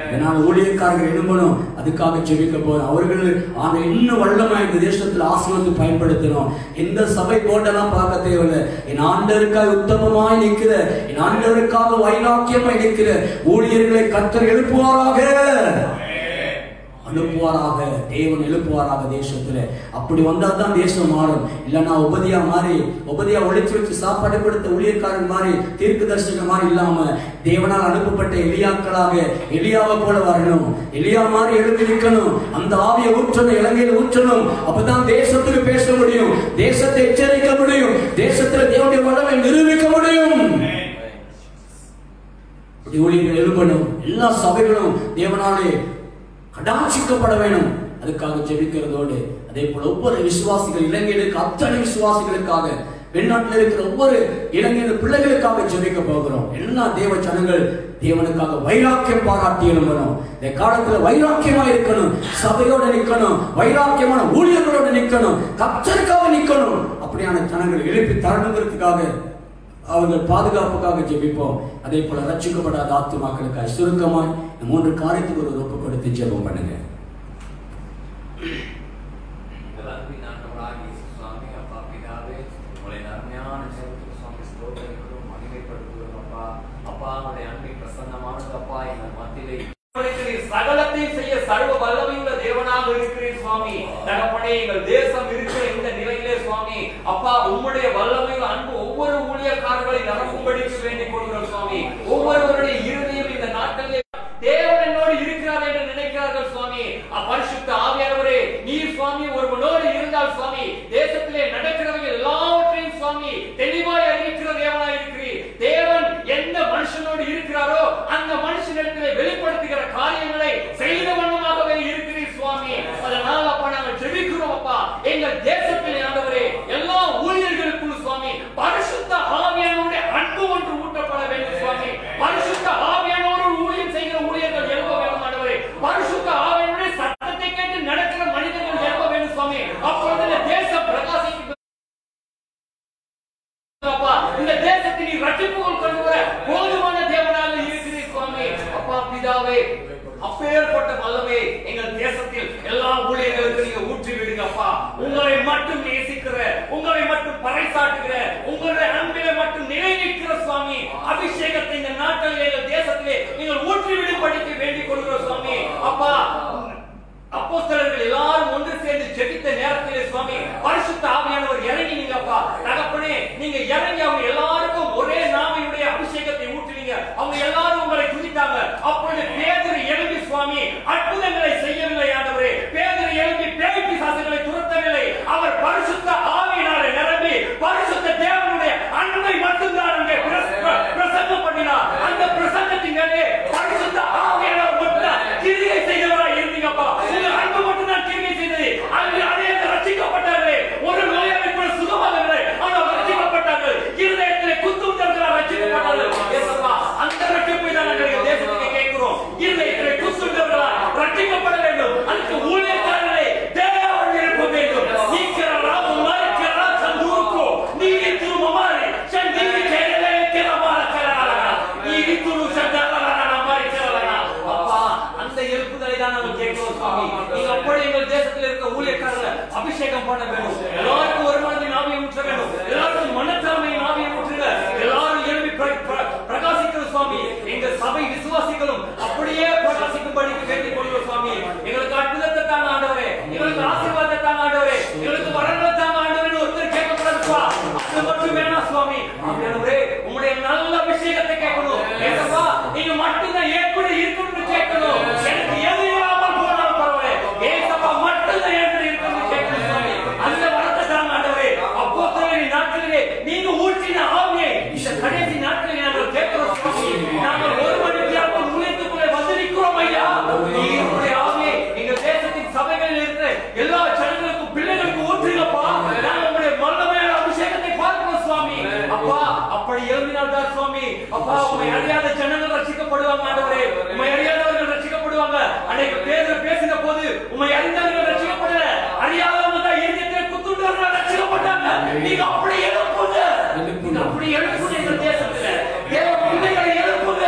Speaker 2: இதனால ஊழியக்காரர்கள் எழும்பணும் அதுக்காக ஜெபிக்க போறோம் அவர்கள் ஆனா இன்னும் வல்லமா இந்த தேசத்துல ஆசீர்வாதத்தை பயன்படுத்தணும் எந்த சபை போட்டெல்லாம் பார்க்க தேவையில்லை என் ஆண்டவருக்காக உத்தமமாய் நிற்கிற என் ஆண்டவருக்காக வைராக்கியமாய் நிற்கிற ஊழியர்களை கர்த்தர் எழுப்புவாராக எழுப்புவாராக தேவன் எழுப்புவாராக தேசத்துல அப்படி வந்தா தான் தேசம் மாறும் இல்லைன்னா உபதியா மாறி உபதியா ஒழிச்சு வச்சு சாப்பாடு கொடுத்த ஊழியக்காரன் மாதிரி தீர்க்கதரிசன மாதிரி இல்லாம தேவனால் அனுப்பப்பட்ட எலியாக்களாக எலியாவை போல வரணும் எலியா மாதிரி எழுப்பி நிற்கணும் அந்த ஆவியை ஊற்றணும் இலங்கையில ஊற்றணும் அப்பதான் தேசத்துக்கு பேச முடியும் தேசத்தை எச்சரிக்க முடியும் தேசத்துல தேவனுடைய வல்லமை நிரூபிக்க முடியும் ஊழியர்கள் எழுப்பணும் எல்லா சபைகளும் தேவனாலே கடாட்சிக்கப்பட வேண்டும் அதுக்காக ஜெபிக்கிறதோடு அதே போல ஒவ்வொரு விசுவாசிகள் இலங்கையிலுக்கு அத்தனை விசுவாசிகளுக்காக வெளிநாட்டில் இருக்கிற ஒவ்வொரு இலங்கையில பிள்ளைகளுக்காக ஜெபிக்க போகிறோம் எல்லா தேவ ஜனங்கள் தேவனுக்காக வைராக்கியம் பாராட்டி எழும்பணும் இந்த காலத்துல வைராக்கியமா இருக்கணும் சபையோட நிக்கணும் வைராக்கியமான ஊழியர்களோட நிக்கணும் கர்த்தருக்காக நிக்கணும் அப்படியான ஜனங்கள் எழுப்பி தரணுங்கிறதுக்காக அவர்கள் பாதுகாப்புக்காக ஜெபிப்போம் அதே போல ரட்சிக்கப்படாத ஆத்துமாக்களுக்காக சுருக்கமாய் இந்த 3 காரியத்துக்கு ஒரு ஒப்பு கொடுத்து ஜெபம் பண்ணுங்க
Speaker 1: சகலத்தையும் செய்ய சர்வ வல்லமையுள்ள தேவனாக இருக்கிறீர் சுவாமி தகப்பனே எங்கள் தேசம் இருக்கிற இந்த நிலையிலே சுவாமி அப்பா உம்முடைய வல்லமையுள்ள அன்பு ஒவ்வொரு ஊழியக்காரர்களை நிரப்பும்படிக்கு வேண்டிக் கொள்கிறோம் சுவாமி ஒவ்வொருவருடைய இருதயம் இந்த நாட்டிலே தேவன் என்னோடு இருக்கிறார் என்று நினைக்கிறார்கள் சுவாமி பரிசுத்த ஆவியானவரே நீர் சுவாமி ஒருவனோடு இருந்தால் சுவாமி தேசத்திலே நடக்கிறவங்க எல்லாவற்றையும் சுவாமி தெளிவாய் அறிவிக்கிற தேவனாய் இருக்கிறீர் தேவன் எந்த மனுஷனோடு இருக்கிறாரோ அந்த மனுஷனிடத்திலே வெளிப்படுத்துகிற காரியங்களை செய்த வண்ணமாகவே இருக்கிறீர் சுவாமி அதனால் அப்பா நாங்கள் ஜெபிக்கிறோம் அப்பா எங்கள் தேசத்திலே ஆண்டவரே எல்லா ஊழியர்களுக்குள் சுவாமி பரிசுத்த ஆவியானவருடைய அன்பு ஒன்று ஊட்டப்பட வேண்டும் சுவாமி பரிசுத்த ஆவியானவரோடு ஊழியம் செய்கிற ஊழியர்கள் எழுப்ப வேண்டும் ஆண்டவரே பரிசுத்த ஆவியானவருடைய சத்தத்தை கேட்டு நடக்கிற மனிதர்கள் எழுப்ப வேண்டும் சுவாமி அப்பொழுது இந்த தேசம் பிரகாசிக்கும் இந்த தேசத்தை நீ ரட்சிப்புகள் கொண்டு வர போதுமான தேவனாக இருக்கிறீர் சுவாமி அப்பா பிதாவே அப்பேற்பட்ட வல்லமை எங்கள் தேசத்தில் எல்லா ஊழியர்களுக்கு நீங்க ஊற்றி விடுங்க அப்பா உங்களை மட்டும் நேசிக்கிற உங்களை மட்டும் பறைசாட்டுகிற உங்களுடைய அன்பிலே மட்டும் நிலைநிற்கிற சுவாமி அபிஷேகத்தை இந்த நாட்டிலே எங்கள் தேசத்திலே நீங்கள் ஊற்றி விடும்படிக்கு வேண்டிக் கொள்கிறோம் சுவாமி அப்பா அப்போஸ்தலர்கள் எல்லாரும் ஒன்று சேர்ந்து ஜெபித்த நேரத்திலே சுவாமி பரிசுத்த ஆவியானவர் இறங்கி நீங்கப்பா தகப்பனே நீங்க இறங்கி அவங்க எல்லாருக்கும் ஒரே நாமையுடைய அபிஷேகத்தை ஊற்றுவீங்க அவங்க எல்லாரும் உங்களை துதி கேட்கிறோம் சுவாமி. நீங்க அப்படி எங்கள் தேசத்தில் இருக்க ஊழியக்காரர்களை அபிஷேகம் பண்ண வேண்டும். எல்லாருக்கும் ஒரு மனதின் ஆவியை ஊற்ற வேண்டும். எல்லாருக்கும் மனத்தாழ்மையின் ஆவியை ஊற்றுங்க. எல்லாரும் எழுப்பி பிரகாசிக்கிற சுவாமி. எங்கள் சபை விசுவாசிகளும் அப்படியே பிரகாசிக்கும்படிக்கு வேண்டிக் கொள்கிறோம் சுவாமி. எங்களுக்கு அற்புதத்தை தாங்க ஆண்டவரே, எங்களுக்கு ஆசீர்வாதத்தை தாங்க ஆண்டவரே, எங்களுக்கு வரங்களை தாங்க ஆண்டவரே. ஒருத்தர் கேட்கக்கூடாதுப்பா, அது மட்டும் வேணாம் சுவாமி. ஆண்டவரே உங்களுடைய நல்ல அபிஷேகத்தை கேட்கணும். ஏசப்பா நீங்க மட்டும்தான் எப்படி இருக்கணும்னு கேட்கணும். எனக்கு எது இல்லாமல் போனாலும் பரவாயில்லை, ஏசப்பா மட்டும்தான் எப்படி இருக்கணும்னு கேட்கணும் சுவாமி. அந்த வரத்தை தாங்க ஆண்டவரே. அப்போஸ்தலரின் நாட்களிலே நீங்க ஊற்றின ஆவியை இந்த கடைசி நாட்களில் நாங்கள் கேட்கிறோம் சுவாமி. நாங்கள் ஒரு மணித்தியாலும் ஊழியத்துக்குள்ளே வந்திருக்கிறோம் ஐயா. நீங்களுடைய ஆவியை எங்க தேசத்தின் சபைகளில் இருக்கிற எல்லா ஜனங்களுக்கும் பிள்ளைகளுக்கும் ஊற்றுங்கப்பா. நாங்கள் உங்களுடைய வல்லமையான அபிஷேகத்தை பார்க்கிறோம் சுவாமி. அப்பா அப்படி எழுதினால்தான் சுவாமி அப்பா உம்மை அறியாத ஜனங்கள் ரட்சிக்கப்படுவாங்க ஆண்டவரே. உம்மை அறியாதவர்கள் ரட்சிக்கப்படுவாங்க. அன்னைக்கு பேதுரு பேசின போது உம்மை அறிந்தவர்கள் ரட்சிக்கப்படல, அறியாதவங்க தான் இருதயத்தில் குத்துண்டவர்கள் ரட்சிக்கப்பட்டாங்க. நீங்க அப்படி எழுப்புங்க, நீங்க அப்படி எழுப்புங்க. இந்த தேசத்துல தேவ பிள்ளைகளை எழுப்புங்க,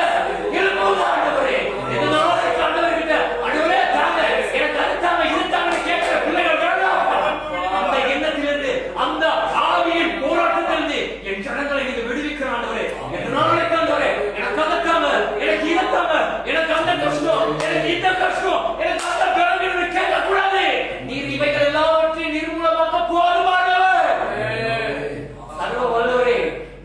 Speaker 1: எழுப்புங்க ஆண்டவரே. இந்த நாளைக்கு ஆண்டவர்கிட்ட ஆண்டவரே தாங்க, எனக்கு அதுதாங்க இதுதாங்க கேட்கிற பிள்ளைகள் வேண்டாம். அந்த எண்ணத்திலிருந்து அந்த ஆவியின் போராட்டத்திலிருந்து என் ஜனங்களை நீங்க விடுவிக்கிற ஆண்டவரே. இந்த நாளைக்கு ஆண்டவரே எனக்கு அதுதாங்க, எனக்கு இதுதாங்க, எனக்கு அந்த கஷ்டம், எனக்கு இந்த கஷ்டம், எனக்கு அந்த பிறகு கேட்க கூடாது. நீர் இவைகள் எல்லாவற்றையும் நிர்மூலமாக்க போதுமானவர். சர்வ வல்லவரே,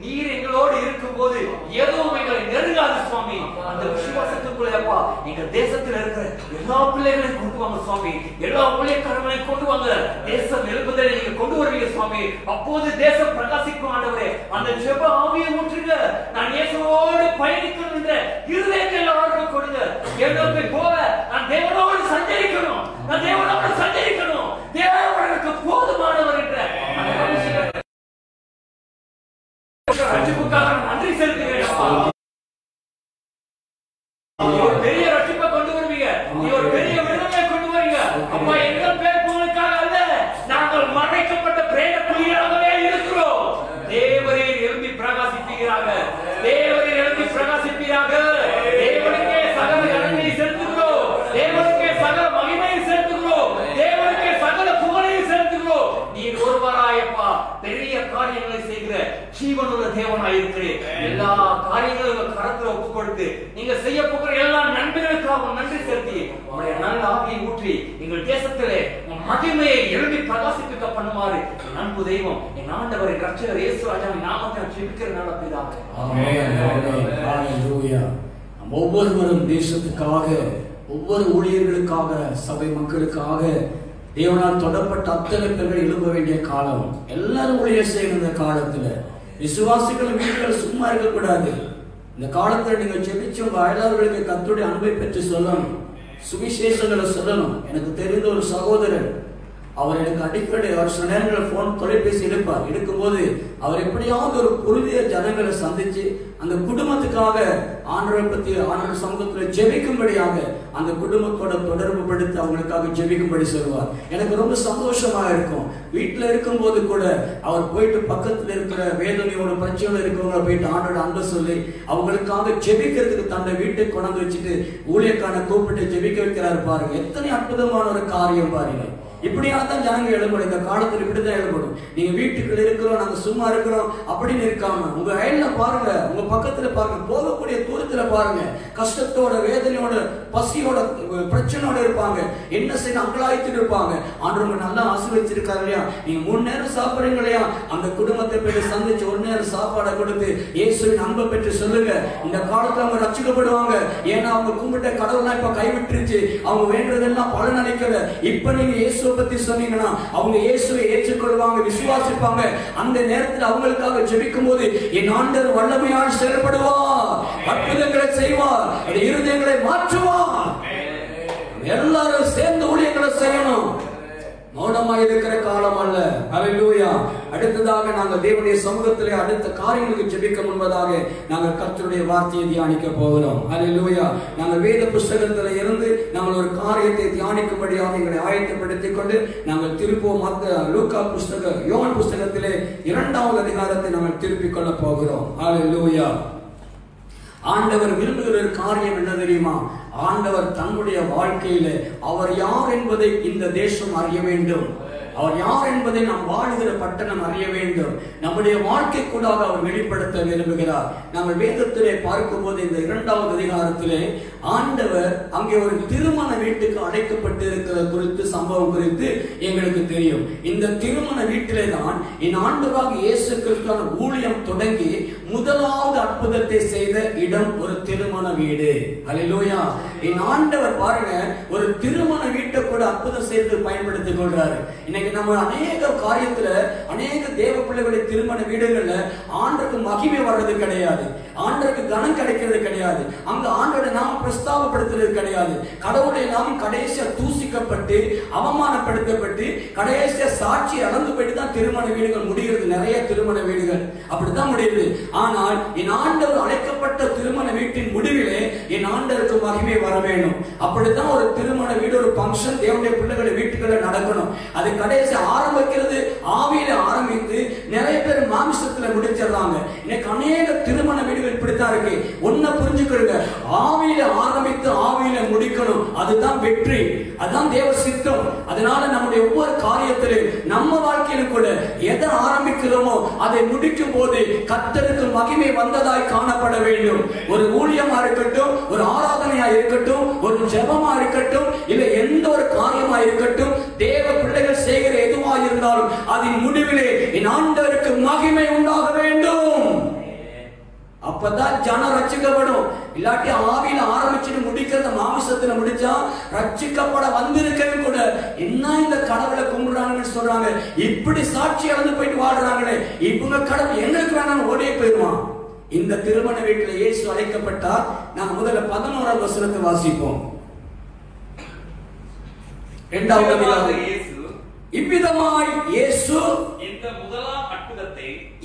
Speaker 1: நீர் எங்களோடு இருக்கும் போது எதுவும் எங்களை நெருங்காது சுவாமி. அந்த விசுவாசத்துக்குள்ளே அப்பா எங்க தேசத்தில் இருக்கிற எல்லா பிள்ளைகளையும் கொண்டு வாங்க சுவாமி. எல்லா ஊழியக்காரங்களையும் கொண்டு வாங்க. தேசம் எழுப்புதலை நீங்க கொண்டு வருவீங்க சுவாமி. அப்போது தேசம் பிரகாசிக்கும் ஆண்டவரே. அந்த ஜெப ஆவியை ஊற்றுங்க. நான் இயேசுவோடு பயணிக்கணும் என்ற இருதயத்தை எல்லாருக்கும் கொடுங்க. என்னோட போல நான் தேவனோடு சஞ்சரிக்கணும், நான் தேவனோடு சஞ்சரிக்கணும். தேவனுக்கு போதுமானவர் என்ற ரட்சிப்புக்காக நன்றி செலுத்துகிறேன். ஒரு பெரிய ரட்சிப்பை கொண்டு வருவீங்க, நீ ஒரு பெரிய விடுதலை கொண்டு வருவீங்க. அப்பா எங்கள் பேர் புகழுக்காக அல்ல, நாங்கள் மறைக்கப்பட்ட பிரேத குழிகளாகவே இருக்கிறோம். தேவரீர் எழுப்பி பிரகாசிப்பீராக, தேவரீர் எழுப்பி பிரகாசிப்பீராக. தேவனுக்கே சகல கனத்தை செலுத்துகிறோம், தேவனுக்கே சகல மகிமையை செலுத்துகிறோம், தேவனுக்கே சகல புகழையும் செலுத்துகிறோம். நீர் ஒருவராயப்பா பெரிய காரியங்களை செய்கிற ஜீவனுள்ள தேவனாய் இருக்கிறேன். எல்லா காரியங்களும் கரத்துல ஒப்பு கொடுத்து நீங்க செய்ய போகிற எல்லா நன்மைகளுக்காக நன்றி செலுத்தி உங்களுடைய நல்ல ஆவியை ஊற்றி எங்கள் தேசத்திலே மகிமையை எழுதி பிரகாசிக்க பண்ணுமாறு அன்பு தெய்வம் என் ஆண்டவரின் ரட்சகர் இயேசு ராஜாவின் நாமத்தை ஜெபிக்கிற நல்ல பிதாவே.
Speaker 2: ஆமென். ஹalleluya. ஒவ்வொருவரும் தேசத்துக்காக, ஒவ்வொரு ஊழியர்களுக்காக, சபை மக்களுக்காக தேவனால் தொடப்பட்ட அத்தனை பேர்கள் எழும்ப வேண்டிய காலம். எல்லாரும் ஊழியர் செய்யணும். இந்த காலத்துல விசுவாசிகள் வீடுகள் சும்மா இருக்கக்கூடாது. இந்த காலத்துல நீங்க ஜெபிச்சு உங்க அயலார்களுக்கு கர்த்தருடைய அன்பை பெற்று சொல்லணும், சுவிசேஷங்களை சொல்லணும். எனக்கு தெரிந்த ஒரு சகோதரர், அவர் எனக்கு அடிக்கடி அவர் சில நேரங்களில் போன் தொலைபேசி எடுப்பார். எடுக்கும்போது அவர் எப்படியாவது ஒரு குறுகிய ஜனங்களை சந்திச்சு அந்த குடும்பத்துக்காக ஆண்டவரை பத்தி ஆண்டவர் சமூகத்தில் ஜெபிக்கும்படியாக அந்த குடும்பத்தோட தொடர்பு படுத்தி அவங்களுக்காக ஜெபிக்கும்படி சொல்வார். எனக்கு ரொம்ப சந்தோஷமா இருக்கும். வீட்டில் இருக்கும்போது கூட அவர் போயிட்டு பக்கத்தில் இருக்கிற வேதனையோட பிரச்சனையோட இருக்கிறவங்களை போயிட்டு ஆண்டோட அன்பை சொல்லி அவங்களுக்காக ஜெபிக்கிறதுக்கு தன்னை வீட்டுக்கு கொண்டு வச்சுட்டு ஊழியக்கான கூப்பிட்டு ஜெபிக்க வைக்கிறாரு. பாருங்க, எத்தனை அற்புதமான ஒரு காரியம் பாருங்க. இப்படியாதான் ஜனங்க எழுப்படும். இந்த காலத்தில் இப்படிதான் எழுப்படும். நீங்க வீட்டுக்குள்ள இருக்கிறோம், நாங்க சும்மா இருக்கிறோம் அப்படின்னு இருக்காம உங்க அயல்ல பாருங்க, உங்க பக்கத்துல பாருங்க, போகக்கூடிய தூரத்துல பாருங்க, கஷ்டத்தோட வேதனையோட பசியோட பிரச்சனையோட இருப்பாங்க, என்ன செய்ய அங்கலாய்த்து இருப்பாங்க. ஆண்டவங்க நல்லா ஆசீர்வதிச்சிருக்காரு இல்லையா? நீங்க 3 நேரம் சாப்பிடுறீங்க இல்லையா? அந்த குடும்பத்தை போய் சந்திச்சு 1 நேரம் சாப்பாடை கொடுத்து இயேசுவின் அன்பை பெற்று சொல்லுங்க. இந்த காலத்துல அவங்க ரட்சிக்கப்படுவாங்க. ஏன்னா அவங்க கும்பிட்ட கடவுள்லாம் இப்ப கைவிட்டுருச்சு. அவங்க வேண்டதெல்லாம் பலன் அளிக்கல. இப்ப நீங்க இயேசு பத்தி சொன்னீங்கன்னா அவங்க இயேசுவை ஏற்றுக்கொள்வாங்க, விசுவாசிப்பாங்க. அந்த நேரத்தில் அவங்களுக்காக ஜெபிக்கும் போது என் ஆண்டவர் வல்லமையால் செயல்படுவார், அற்புதங்களை செய்வார், இருதயங்களை மாற்றுவார். எல்லாரும் சேர்ந்து ஊழியங்களை செய்யணும். மௌனமாக இருக்கிற காலம் அல்ல. ஹல்லேலூயா. அடுத்ததாக நாங்கள் தேவனுடைய சமூகத்திலே அடுத்த காரியங்களுக்கு ஜெபிக்க முன்பதாக நாங்கள் கர்த்தருடைய வார்த்தையை தியானிக்க போகிறோம். ஹல்லேலூயா. நாங்கள் வேத புஸ்தகத்தில் இருந்து நாங்கள் ஒரு காரியத்தை தியானிக்கும்படியாக எங்களை ஆயத்தப்படுத்திக் கொண்டு நாங்கள் திருப்போம். லூக்கா புஸ்தகம், யோவான் புஸ்தகத்திலே 2வது அதிகாரத்தை நாங்கள் திருப்பிக் கொள்ள போகிறோம். ஹல்லேலூயா. ஆண்டவர் விரும்புகிற ஒரு காரியம் என்ன தெரியுமா? ஆண்டவர் தன்னுடைய வாழ்க்கையில அவர் யார் என்பதை இந்த தேசம் அறிய வேண்டும். அவர் யார் என்பதை நாம் வாழுகிற பட்டணம் அறிய வேண்டும். நம்முடைய வாழ்க்கை கூட அவர் வெளிப்படுத்த விரும்புகிறார். நம்ம வேதத்திலே பார்க்கும் போது இந்த 2வது அதிகாரத்திலே ஆண்டவர் அங்கே ஒரு திருமண வீட்டுக்கு அழைக்கப்பட்டு இருக்கிற குறித்து சம்பவம் குறித்து எங்களுக்கு தெரியும். இந்த திருமண வீட்டிலே தான் என் ஆண்டவராக இயேசு கிறிஸ்துவான ஊழியம் தொடங்கி முதலாவது அற்புதத்தை செய்த இடம் ஒரு திருமண வீடு. அல்லேலூயா. என் ஆண்டவர் பாருங்க, ஒரு திருமண வீட்டை கூட அற்புதம் செய்து பயன்படுத்திக் கொள்றாரு. இன்னைக்கு நம்ம அநேக காரியத்துல அநேக தேவ பிள்ளைகளுடைய திருமண வீடுகள்ல ஆண்டருக்கு மகிமை வர்றது கிடையாது, ஆண்டருக்கு கனம் கிடைக்கிறது கிடையாது, அங்க ஆண்டோட நாம பிரஸ்தாபப்படுத்துறது கிடையாது. கடவுளுடைய நாமம் கடைசியா தூசிக்கப்பட்டு அவமானப்படுத்தப்பட்டு கடைசியா சாட்சி அளந்து போயிட்டு தான் திருமண வீடுகள் முடிகிறது. நிறைய திருமண வீடுகள் அப்படித்தான் முடியுது. ஆனால் என் ஆண்டவர் அழைக்கப்பட்ட திருமண வீட்டின் முடிவிலே என் ஆண்டருக்கு மகிமை வர வேண்டும். அப்படித்தான் ஒரு திருமண வீடு, ஒரு ஃபங்க்ஷன் தேவனுடைய பிள்ளைகளுடைய வீட்டுக்குள்ள நடக்கணும். அது கடைசி ஆரம்பிக்கிறது ஆவியில ஆரம்பித்து நிறைய பேர் மாமிசத்துல முடிச்சிடறாங்க. இன்னைக்கு அநேக திருமண வீடுகள் இப்படித்தான் இருக்கு. ஒன்ன புரிஞ்சுக்கிறங்க, ஆவியில ஆரம்பித்து ஆவியில முடிக்கணும். அதுதான் வெற்றி, அதுதான் தேவ சித்தம். அதனால நம்முடைய ஒவ்வொரு காரியத்திலும் நம்ம வாழ்க்கையில கூட எதை ஆரம்பிக்கிறோமோ அதை முடிக்கும் போது கர்த்தருக்கு மகிமை வந்ததாய் காணப்பட வேண்டும். ஒரு ஊழியமா இருக்கட்டும், ஒரு ஆராதனையா இருக்கட்டும், ஒரு ஜெபமா இருக்கட்டும், இல்ல எந்த ஒரு காரியமா இருக்கட்டும், தேவ பிள்ளைகள் செய்கிற எதுவா இருந்தாலும் அதன் முடிவிலே என் ஆண்டவருக்கு மகிமை உண்டாக வேண்டும். அப்பதான் ஜனம் ரட்சிக்கப்படும். இல்லாட்டி ஆவியில ஆரம்பிச்சுட்டு முடிக்கிறத மாமிசத்துல முடிச்சா ரட்சிக்கப்பட வந்திருக்கவே கூட என்ன இந்த கடவுளை கும்பிடுறாங்கன்னு சொல்றாங்க, இப்படி சாட்சி இழந்து போயிட்டு வாழ்றாங்களே, இவங்க கடவுள் எங்களுக்கு வேணாலும் ஓடியே போயிடுவான். இந்த திருமண வீட்டில் இயேசு அழைக்கப்பட்டார். நாங்க முதல்ல 11வது வசனத்தை வாசிப்போம். 2வது இயேசு இவ்விதமாய் இயேசு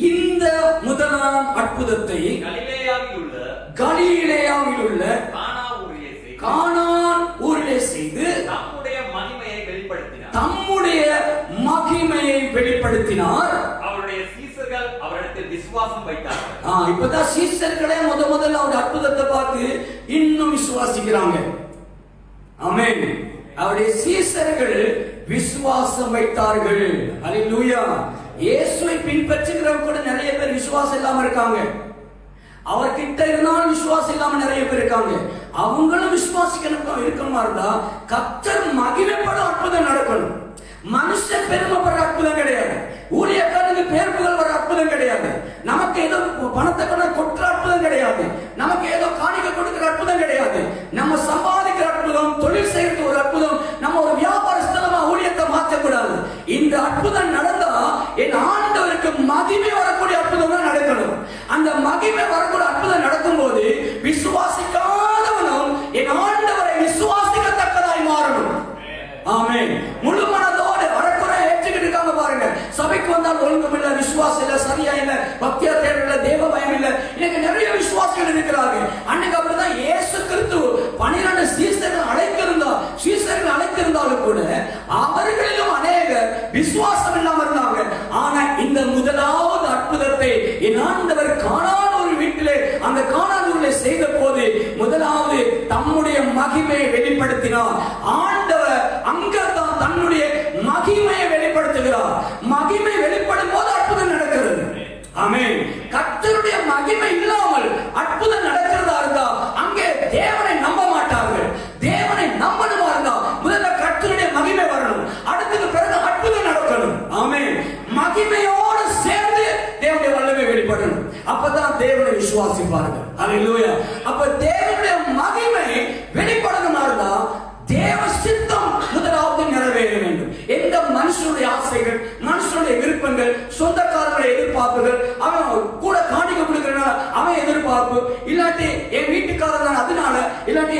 Speaker 2: இந்த முதலாம் அற்புதத்தை கலிலேயாவில் உள்ள கானான் ஊரிலே செய்து தம்முடைய மகிமையை வெளிப்படுத்தினார். அவருடைய சீஷர்கள் அவரிடத்தில் விசுவாசம் வைத்தார்கள். இப்பதான் சீஷர்களே முதல்ல அவருடைய அற்புதத்தை பார்த்து இன்னும் விசுவாசிக்கிறாங்க. ஆமென். அவருடைய சீஷர்கள் விசுவாசம் வைத்தார்கள். அல்லேலூயா. இயேசுவை பின்பற்றுகிறவங்க கூட நிறைய பேர் விசுவாசம் இல்லாம இருக்காங்க. அவர்கிட்ட இருந்தாலும் விசுவாசம் இல்லாம நிறைய பேர் இருக்காங்க. அவங்களும் விசுவாசிக்கணும் இருக்கணுமா இருந்தா கர்த்தர் மகிமைப்படும் அற்புதம் நடக்கணும். மனுஷன் பெருமைப்படுற அற்புதம் கிடையாது, ஊழியக்காரனுக்கு பேர் புகழ் வர அற்புதம் கிடையாது, நமக்கு ஏதோ பணத்தை கொட்டுற அற்புதம் கிடையாது, நமக்கு ஏதோ காணிக்கை கொடுக்கிற அற்புதம் கிடையாது, நம்ம சம்பாதிக்கிற அற்புதம், தொழில் செய்யறது ஒரு அற்புதம், நம்ம ஒரு வியாபார ஸ்தலமா ஊழியத்தை மாற்றக்கூடாது. இந்த அற்புதம் நடந்தா என் ஆண்டவருக்கு மகிமை வரக்கூடிய அற்புதம் தான் நடக்கணும். அந்த மகிமை வரக்கூடிய அற்புதம் நடக்கும் போது விசுவாசிக்காதவனும் என் ஆண்டவரை விசுவாசிக்கத்தக்கதாய் மாறணும். ஆமென். முழு மனதோடு அறக்குறை ஏற்றுக்கிட்டு இருக்காங்க பாருங்க. சபைக்கு வந்தால் ஒழுங்கும் இல்ல, விசுவாசம் இல்ல, சரியா இல்ல, பக்தியா தேடல, தேவ பயம் இல்ல. இன்னைக்கு நிறைய விசுவாசிகள் இருக்கிறாங்க. அன்னைக்கு அப்படிதான் இயேசு கிறிஸ்து 12 சீஷர்கள் அழைத்திருந்தாலும் கூட அவர்களிலும் அநேக விசுவாசம் இல்லாம இருந்தாங்க. ஆனா இந்த முதலாவது அற்புதத்தை என் ஆண்டவர் கானான் ஒரு வீட்டிலே, அந்த கானான் ஊரிலே செய்த போது முதலாவது தம்முடைய மகிமையை வெளிப்படுத்தினார். ஆண்டவர் அங்கதான் தன்னுடைய மகிமையை வெளிப்படுத்துகிறார். மகிமை வெளிப்படும் போது அற்புதம் நடக்கிறது. ஆமென். கர்த்தருடைய மகிமை இல்லாமல் அற்புதம் நடக்கிறதா இருந்தா அங்கே தேவனை நம்ப மாட்டார்கள். தேவனை நம்பணுமா இருந்தா முதல்ல கர்த்தருடைய மகிமை வரணும், அடுத்தது பிறகு அற்புதம் நடக்கணும். ஆமென். மகிமையோடு சேர்ந்து தேவனுடைய வல்லமை வெளிப்படணும். அப்பதான் தேவனை விசுவாசிப்பார்கள். அல்லேலூயா. அப்ப தேவனுடைய மகிமை வெளிப்படணுமா இருந்தா தேவ சித்தம் முதலாவது நிறைவேற வேண்டும். எந்த மனுஷனுடைய ஆசைகள், மனுஷனுடைய விருப்பங்கள், சொந்தக்காரங்களுடைய எதிர்பார்ப்புகள், அவன் கூட காணிக்க கொடுக்கிறனால அவன் எதிர்பார்ப்பு, இல்லாட்டி என் வீட்டுக்காரர் தானே அதனால, இல்லாட்டி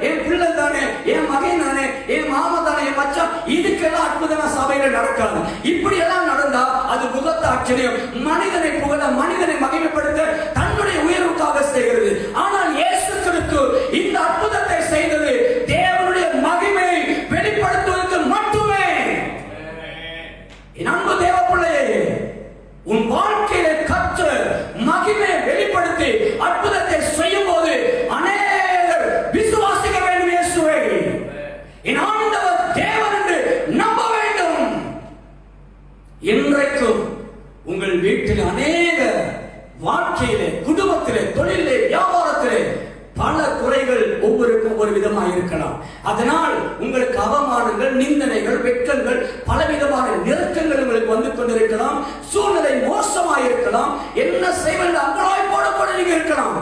Speaker 2: என் பிள்ளை தானே, என் மகன் தானே, என் மாமா தானே, என் மச்சான், இதுக்கெல்லாம் அற்புதமா சபையில நடக்காது. இப்படி எல்லாம் நடந்தா அது முகத்த ஆச்சரியம். மனிதனை புகழ, மனிதனை மகிமைப்படுத்த, தன்னுடைய உயர்வுக்காக செய்கிறது. ஆனால் இயேசு கிறிஸ்து இந்த அற்புதத்தை செய்தது தேவனுடைய மகிமை வெளிப்படுத்துவதற்கு மட்டுமே. என் அன்பு தேவ பிள்ளையே, உன் வாழ்க்கையில கர்த்தர் மகிமை வெளிப்படுத்தி அற்புதத்தை செய்யும் போது ஒரு விதமாக இருக்கலாம். அதனால் உங்களுக்கு அவமானங்கள், நிந்தனைகள், வெட்கங்கள், பலவிதமான நெருக்கங்கள் உங்களுக்கு வந்து கொண்டிருக்கலாம். சூழ்நிலை மோசமாக இருக்கலாம். என்ன செய்வது அங்கலாய் போட நீங்க இருக்கலாம்.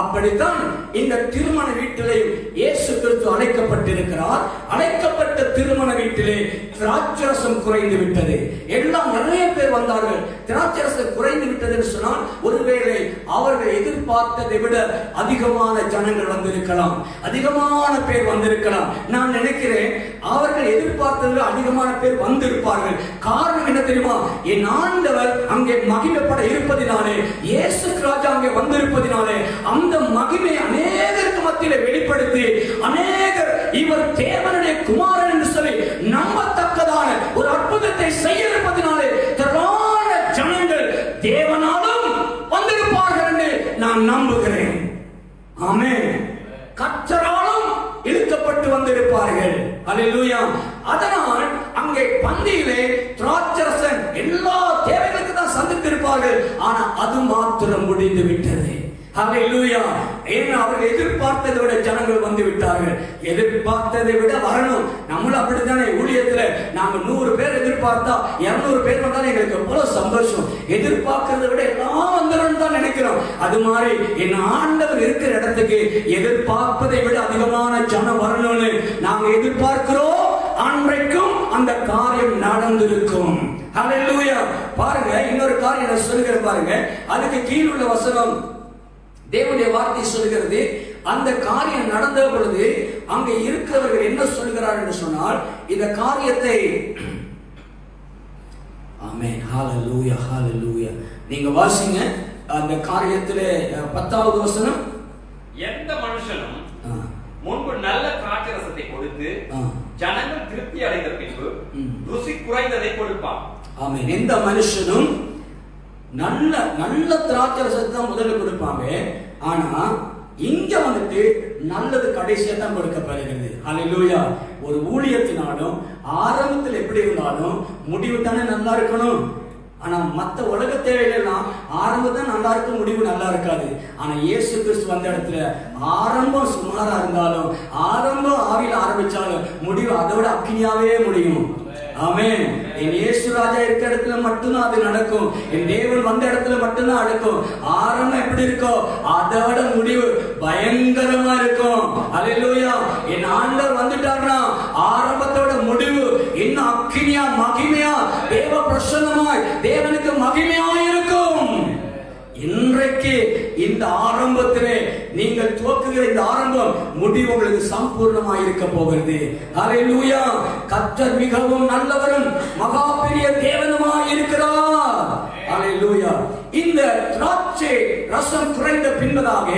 Speaker 2: அப்படித்தான் இந்த திருமண வீட்டிலே இயேசு கிறிஸ்து அழைக்கப்பட்டிருக்கிறார். அழைக்கப்பட்ட திருமண வீட்டிலே திராட்சரசம் குறைந்து விட்டது. எல்லாம் நிறைய பேர் வந்தார்கள். திராட்சரசம் குறைந்து விட்டது என்று சொன்னால் ஒருவேளை அவர்கள் எதிர்பார்த்ததை விட அதிகமான ஜனங்கள் வந்திருக்கலாம், அதிகமான பேர் வந்திருக்கலாம். நான் நினைக்கிறேன் அவர்கள் எதிர்பார்த்தது அதிகமான பேர் வந்திருப்பார்கள். காரணம் என்ன தெரியுமா? என் ஆண்டவர் அங்கே மகிமைப்பட இருப்பதினாலே, இயேசு ராஜா அங்கே வந்திருப்பதினாலே அந்த மகிமை அநேகருக்கு மத்தியிலே வெளிப்படுத்தி அநேகர் இவர் தேவனுடைய குமாரன் என்று சொல்லி நம்பத்தக்கதான ஒரு அற்புதத்தை செய்ய இருப்பதினாலே திரளான ஜனங்கள் தேவனாலும் வந்திருப்பார்கள் என்று நான் நம்புகிறேன். ஆமென். கர்த்தராலும் இழுக்கப்பட்டு வந்திருப்பார்கள். அல்லேலூயா. அதனால் அங்கே பந்தியிலே திராட்சரசன் எல்லா தேவைகளுக்கு தான் சந்தித்திருப்பார்கள். ஆனா அது மாத்திரம் முடிந்து விட்டது. ஹல்லேலூயா. ஏன் அவர்கள் எதிர்பார்த்ததை விட ஜனங்கள் வந்து விட்டார்கள். எதிர்பார்த்ததை விட வரணும். நம்மளும் அப்படித்தானே ஊழியத்துல நாங்க 100 பேர் எதிர்பார்த்தா 200 பேர் வந்தாலும் எங்களுக்கு எவ்வளவு சந்தோஷம். எதிர்பார்க்கறதை விட எல்லாம் வந்துடும் தான் நினைக்கிறோம். அது மாதிரி என் ஆண்டவர் இருக்கிற இடத்துக்கு எதிர்பார்ப்பதை விட அதிகமான ஜனம் வரணும்னு நாங்க எதிர்பார்க்கிறோம். அன்றைக்கும் அந்த காரியம் நடந்திருக்கும். ஹல்லேலூயா. பாருங்க, இன்னொரு காரியம் நான் சொல்லுகிறேன் பாருங்க. அதுக்கு கீழ் உள்ள வசனம் தேவனுடைய வார்த்தை சொல்கிறது. அந்த காரியம் நடந்த பொழுது அங்கே இருக்கிறவர்கள் என்ன சொல்கிறார் என்று சொன்னால், இந்த காரியத்தை ஆமென். ஹல்லேலூயா, ஹல்லேலூயா. நீங்க வாசிங்க அந்த காரியத்திலே 10வது வசனம்.
Speaker 1: எந்த மனுஷனும் முன்பு நல்ல திராட்சரசத்தை கொடுத்து ஜனங்கள் திருப்தி அடைந்த பின்பு ருசி குறைந்ததை கொடுப்பான். ஆமென்.
Speaker 2: எந்த மனுஷனும் நல்ல நல்ல திராட்சரசத்தை தான் முதல்ல கொடுப்பாங்க. ஆனா இங்க வந்துட்டு நல்லது கடைசியா தான் கொடுக்கப்படுகிறது. ஹல்லேலூயா. ஒரு ஊழியத்தினாலும் ஆரம்பத்தில் எப்படி இருந்தாலும் முடிவு தானே நல்லா இருக்கணும். ஆனா மத்த உலக தேவைகள்லாம் ஆரம்பம் தான் நல்லா இருக்கும், முடிவு நல்லா இருக்காது. ஆனா இயேசு கிறிஸ்து வந்த இடத்துல ஆரம்பம் சுமாரா இருந்தாலும், ஆரம்பம் ஆவியில் ஆரம்பிச்சாலும் முடிவு அதோட அக்கினியாவே முடியும். ஆமென். என் இயேசு ராஜா இருக்கிற இடத்துல மட்டும்தான் அது நடக்கும். என் தேவன் வந்த இடத்துல மட்டும்தான் நடக்கும். ஆரம்பம் எப்படி இருக்கோ அதோட முடிவு பயங்கரமா இருக்கும். அல்லேலூயா. என் ஆண்டவர் வந்துட்டார்னா ஆரம்பத்தோட முடிவு இன்னும் அக்கினியா மகிமையா தேவ பிரசன்னமாய் தேவனுக்கு மகிமையா இருக்கும். இன்றைக்கு இந்த ஆரம்பத்திலே நீங்கள் துவக்குகிற இந்த ஆரம்பம் முடிவு உங்களுக்கு சம்பூர்ணமாக இருக்க போகிறது. ஹல்லேலூயா. கர்த்தர் மிகவும் நல்லவரும் மகா பெரிய தேவனுமாய் இருக்கிறார். ஹல்லேலூயா. இந்த திராட்சை ரசம் குறைந்த பின்பதாக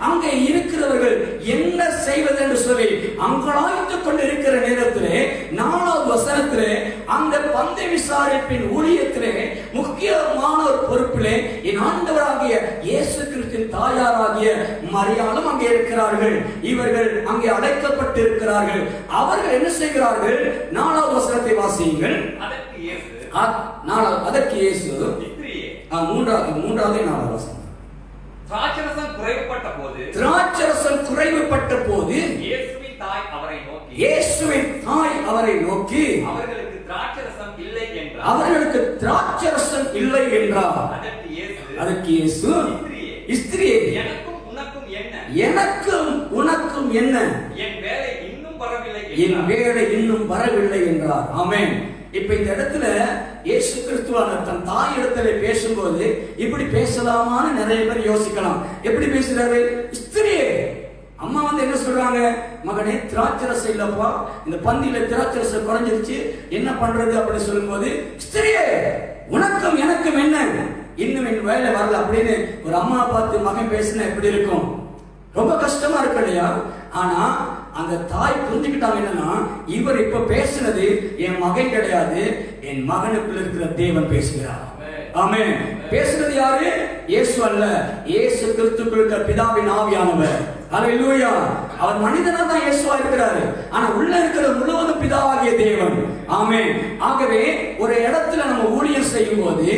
Speaker 2: அங்கே இருக்கிறவர்கள் என்ன செய்வது என்று சொல்லி அங்கலாய்த்துக் கொண்டிருக்கிற நேரத்திலே 4வது வசனத்திலே அந்த பந்தை விசாரிப்பின் ஊழியத்திலே முக்கியமான ஒரு பொறுப்பிலே என் ஆண்டவராகிய இயேசு கிறிஸ்துவின் தாயாராகிய மரியாளும் அங்கே இருக்கிறார்கள். இவர்கள் அங்கே அடைக்கப்பட்டிருக்கிறார்கள். அவர்கள் என்ன செய்கிறார்கள்? 4வது வசனத்தை வாசியுங்கள்.
Speaker 1: அதற்கு இயேசு
Speaker 2: 3வது 4வது வசனம்.
Speaker 1: திராட்சரசம் குறைவுபட்ட போது இயேசுவின் தாய் அவரை நோக்கி
Speaker 2: அவர்களுக்கு திராட்சரசம் இல்லை என்றார். அதற்கு இயேசு ஸ்திரியே எனக்கும் உனக்கும் என்ன? என் வேலை இன்னும் வரவில்லை என்றார். ஆமென். இப்ப இந்த இடத்துல இயேசு கிறிஸ்துவான தன் தாய் இடத்துல பேசும்போது இப்படி பேசலாமான்னு நிறைய பேர் யோசிக்கலாம். எப்படி பேசுறாரு? ஸ்திரியே. அம்மா வந்து என்ன சொல்றாங்க? மகனே, திராட்சரசம் இல்லப்பா, இந்த பந்தியில திராட்சரசம் குறைஞ்சிருச்சு, என்ன பண்றது அப்படின்னு சொல்லும்போது, ஸ்திரியே உனக்கும் எனக்கும் என்ன? இன்னும் என் வேலை வரல அப்படின்னு ஒரு அம்மா பார்த்து மகன் பேசினா எப்படி இருக்கும்? ரொம்ப கஷ்டமா இருக்கு இல்லையா? ஆனா அந்த தாய் புரிஞ்சுக்கிட்டாங்க என்னன்னா, இவர் இப்ப பேசுனது என் மகன் கிடையாது, என் மகனுக்குள்ள இருக்கிற தேவன் பேசுகிறார். ஆமென். பேசுறது யாரு? இயேசு அல்ல, இயேசு கிறிஸ்துக்குள்ள இருக்கிற பிதாவின் ஆவியானவர். ஹல்லேலூயா. அவர் மனிதனா தான் இயேசுவா இருக்கிறாரு, ஆனா உள்ள இருக்கிற முழுவதும் பிதாவாகிய தேவன். ஆமென். ஆகவே ஒரு இடத்துல நம்ம ஊழியம் செய்யும் போது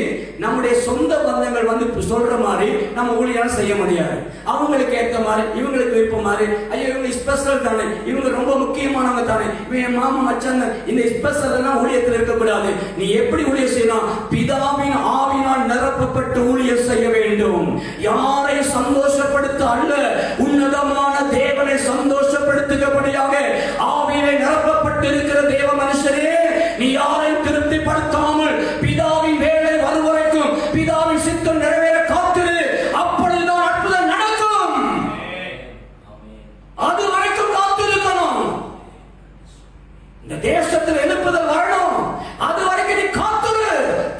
Speaker 2: நம்முடைய சொந்த பந்தங்கள் வந்து சொல்ற மாதிரி நம்ம ஊழியம் செய்ய முடியாது. அவங்களுக்கு ஏற்ற மாதிரி, இவங்களுக்கு விருப்ப மாதிரி, ஐயோ இவங்க ஸ்பெஷல் தானே, இவங்க ரொம்ப முக்கியமானவங்க தானே, இவன் மாமா மச்சான், இந்த ஸ்பெஷல் எல்லாம் ஊழியத்தில் இருக்கக்கூடாது. நீ எப்படி ஊழியம் செய்யலாம்? பிதாவின் ஆவினால் நிரப்பப்பட்டு ஊழியம் செய்ய வேண்டும். யாரையும் சந்தோஷப்படுத்த அல்ல, உன்னதமான தேவனை சந்தோஷப்படுத்துகிறபடியாக ஆவியிலே நிரப்பப்பட்டு இருக்கிற தேவ மனுஷரே, நீ யாரையும் திருப்திப்படுத்தாமல் பிதாவின் வேலை வரும் வரைக்கும் பிதாவின் சித்தம் நிறைவேற காத்திரு. அப்பொழுதுதான் அற்புதம் நடக்கும். அது வரைக்கும் காத்திருக்கணும். இந்த தேசத்தில் எழுப்புதல் வரணும். அது வரைக்கும் நீ காத்திரு.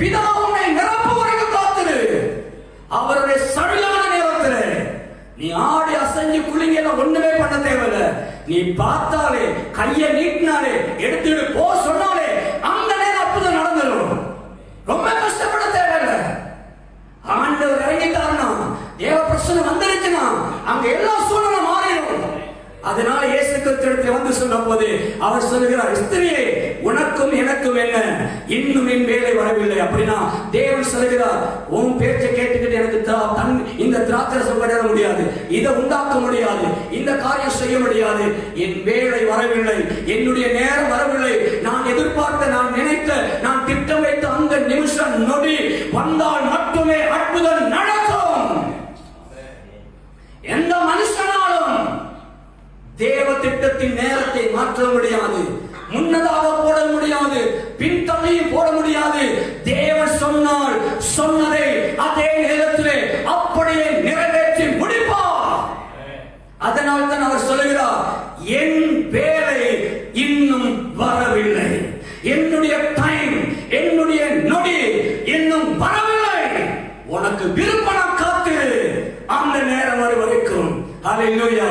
Speaker 2: பிதா உன்னை நிரப்பு வரைக்கும் காத்திரு. அவருடைய சரியான நேரத்தில் நீ ஆடி அசைஞ்சு குளிங்க ஒண்ணுமே பண்ண தேவையில்லை. நீ பார்த்தாலே, கையை நீட்டினாலே, எடுத்துட்டு போ சொன்னாலே அந்த நேரம் அற்புதம் நடந்துடும். ரொம்ப கஷ்டப்பட தேவையில்லை. ஆண்டவர் இறங்கிட்டாருன்னா, தேவ பிரச்சனை வந்துருச்சுன்னா அங்க எல்லா சூழ்நிலை மாறிடும். அதனால இயேசு கிறிஸ்து வந்து சொன்ன போது அவர் சொல்கிறார், ஸ்திரியே உனக்கும் எனக்கும் என்ன, இன்னும் என் வேலை வரவில்லை. அப்படின்னா தேவன் சொல்கிறார், உன் பேச்சை கேட்டுக்கிட்டு எனக்கு இந்த திராட்சரசம் வர முடியாது, இதை உண்டாக்க முடியாது, இந்த காரியம் செய்ய முடியாது, என் வேலை வரவில்லை, என்னுடைய நேரம் வரவில்லை. நான் எதிர்பார்த்த, நான் நினைத்த, நான் திட்டம் வைத்த அந்த நிமிஷம் நொடி வந்தால் மட்டுமே அற்புதம் நடக்கும். எந்த மனுஷனாலும் தேவ திட்டத்தின் நேரத்தை மாற்ற முடியாது, முன்னதாக போட முடியாது, பின்தள்ளியும் போட முடியாது. தேவன் சொன்னால் சொன்னதை அதே நேரத்திலே அப்படியே நிறைவேற்றி முடிப்பார். அதனால் தான் அவர் சொல்லுகிறார், என் வேலை இன்னும் வரவில்லை, என்னுடைய டைம், என்னுடைய நொடி இன்னும் வரவில்லை. உனக்கு விருப்பம் காத்திரு, அந்த நேரம் வரும் வரைக்கும். ஹல்லேலூயா.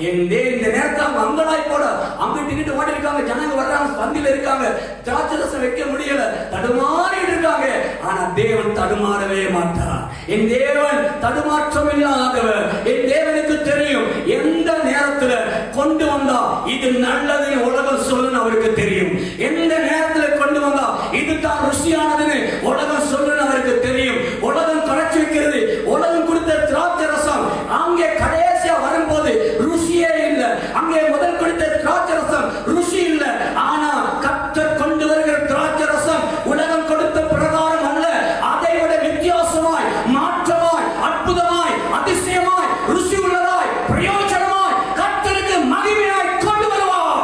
Speaker 2: இந்த நேரத்தில் மங்களாய் போட அங்கிட்டு இங்கிட்டு ஓடி இருக்காங்க, ஜனங்க வர்றாங்க, பந்தில இருக்காங்க, திராட்சரசம் வைக்க முடியல, தடுமாறிட்டு இருக்காங்க. ஆனா தேவன் தடுமாறவே மாட்டார். என் தேவன் தடுமாற்றம் இல்லாதவர். என் தேவனுக்கு தெரியும் எந்த நேரத்துல கொண்டு வந்தா இது நல்லது உலகம் சொல்லுன்னு அவருக்கு தெரியும். எந்த நேரத்துல கொண்டு வந்தா இது தான் ருசியானதுன்னு உலகம் சொல்லுன்னு அவருக்கு தெரியும். உலகம் கரைச்சி வைக்கிறது, உலகம் கொடுத்த திராட்சரசம் அங்கே கடைசியா வரும்போது ருசியே இல்லை. அங்கே முதல் கொடுத்த திராட்சரசம் ருசி இல்லை. ஆனா கர்த்தர் கொண்டு வருகிற திராட்சரசம் உலகம் கொடுத்த பிரகாரம் அல்ல, அதை விட வித்தியாசமாய், மாற்றமாய், அற்புதமாய், அதிசயமாய், ருசி உள்ளதாய், பிரயோஜனமாய், கர்த்தருக்கு மகிமையாய் கொண்டு வருவார்.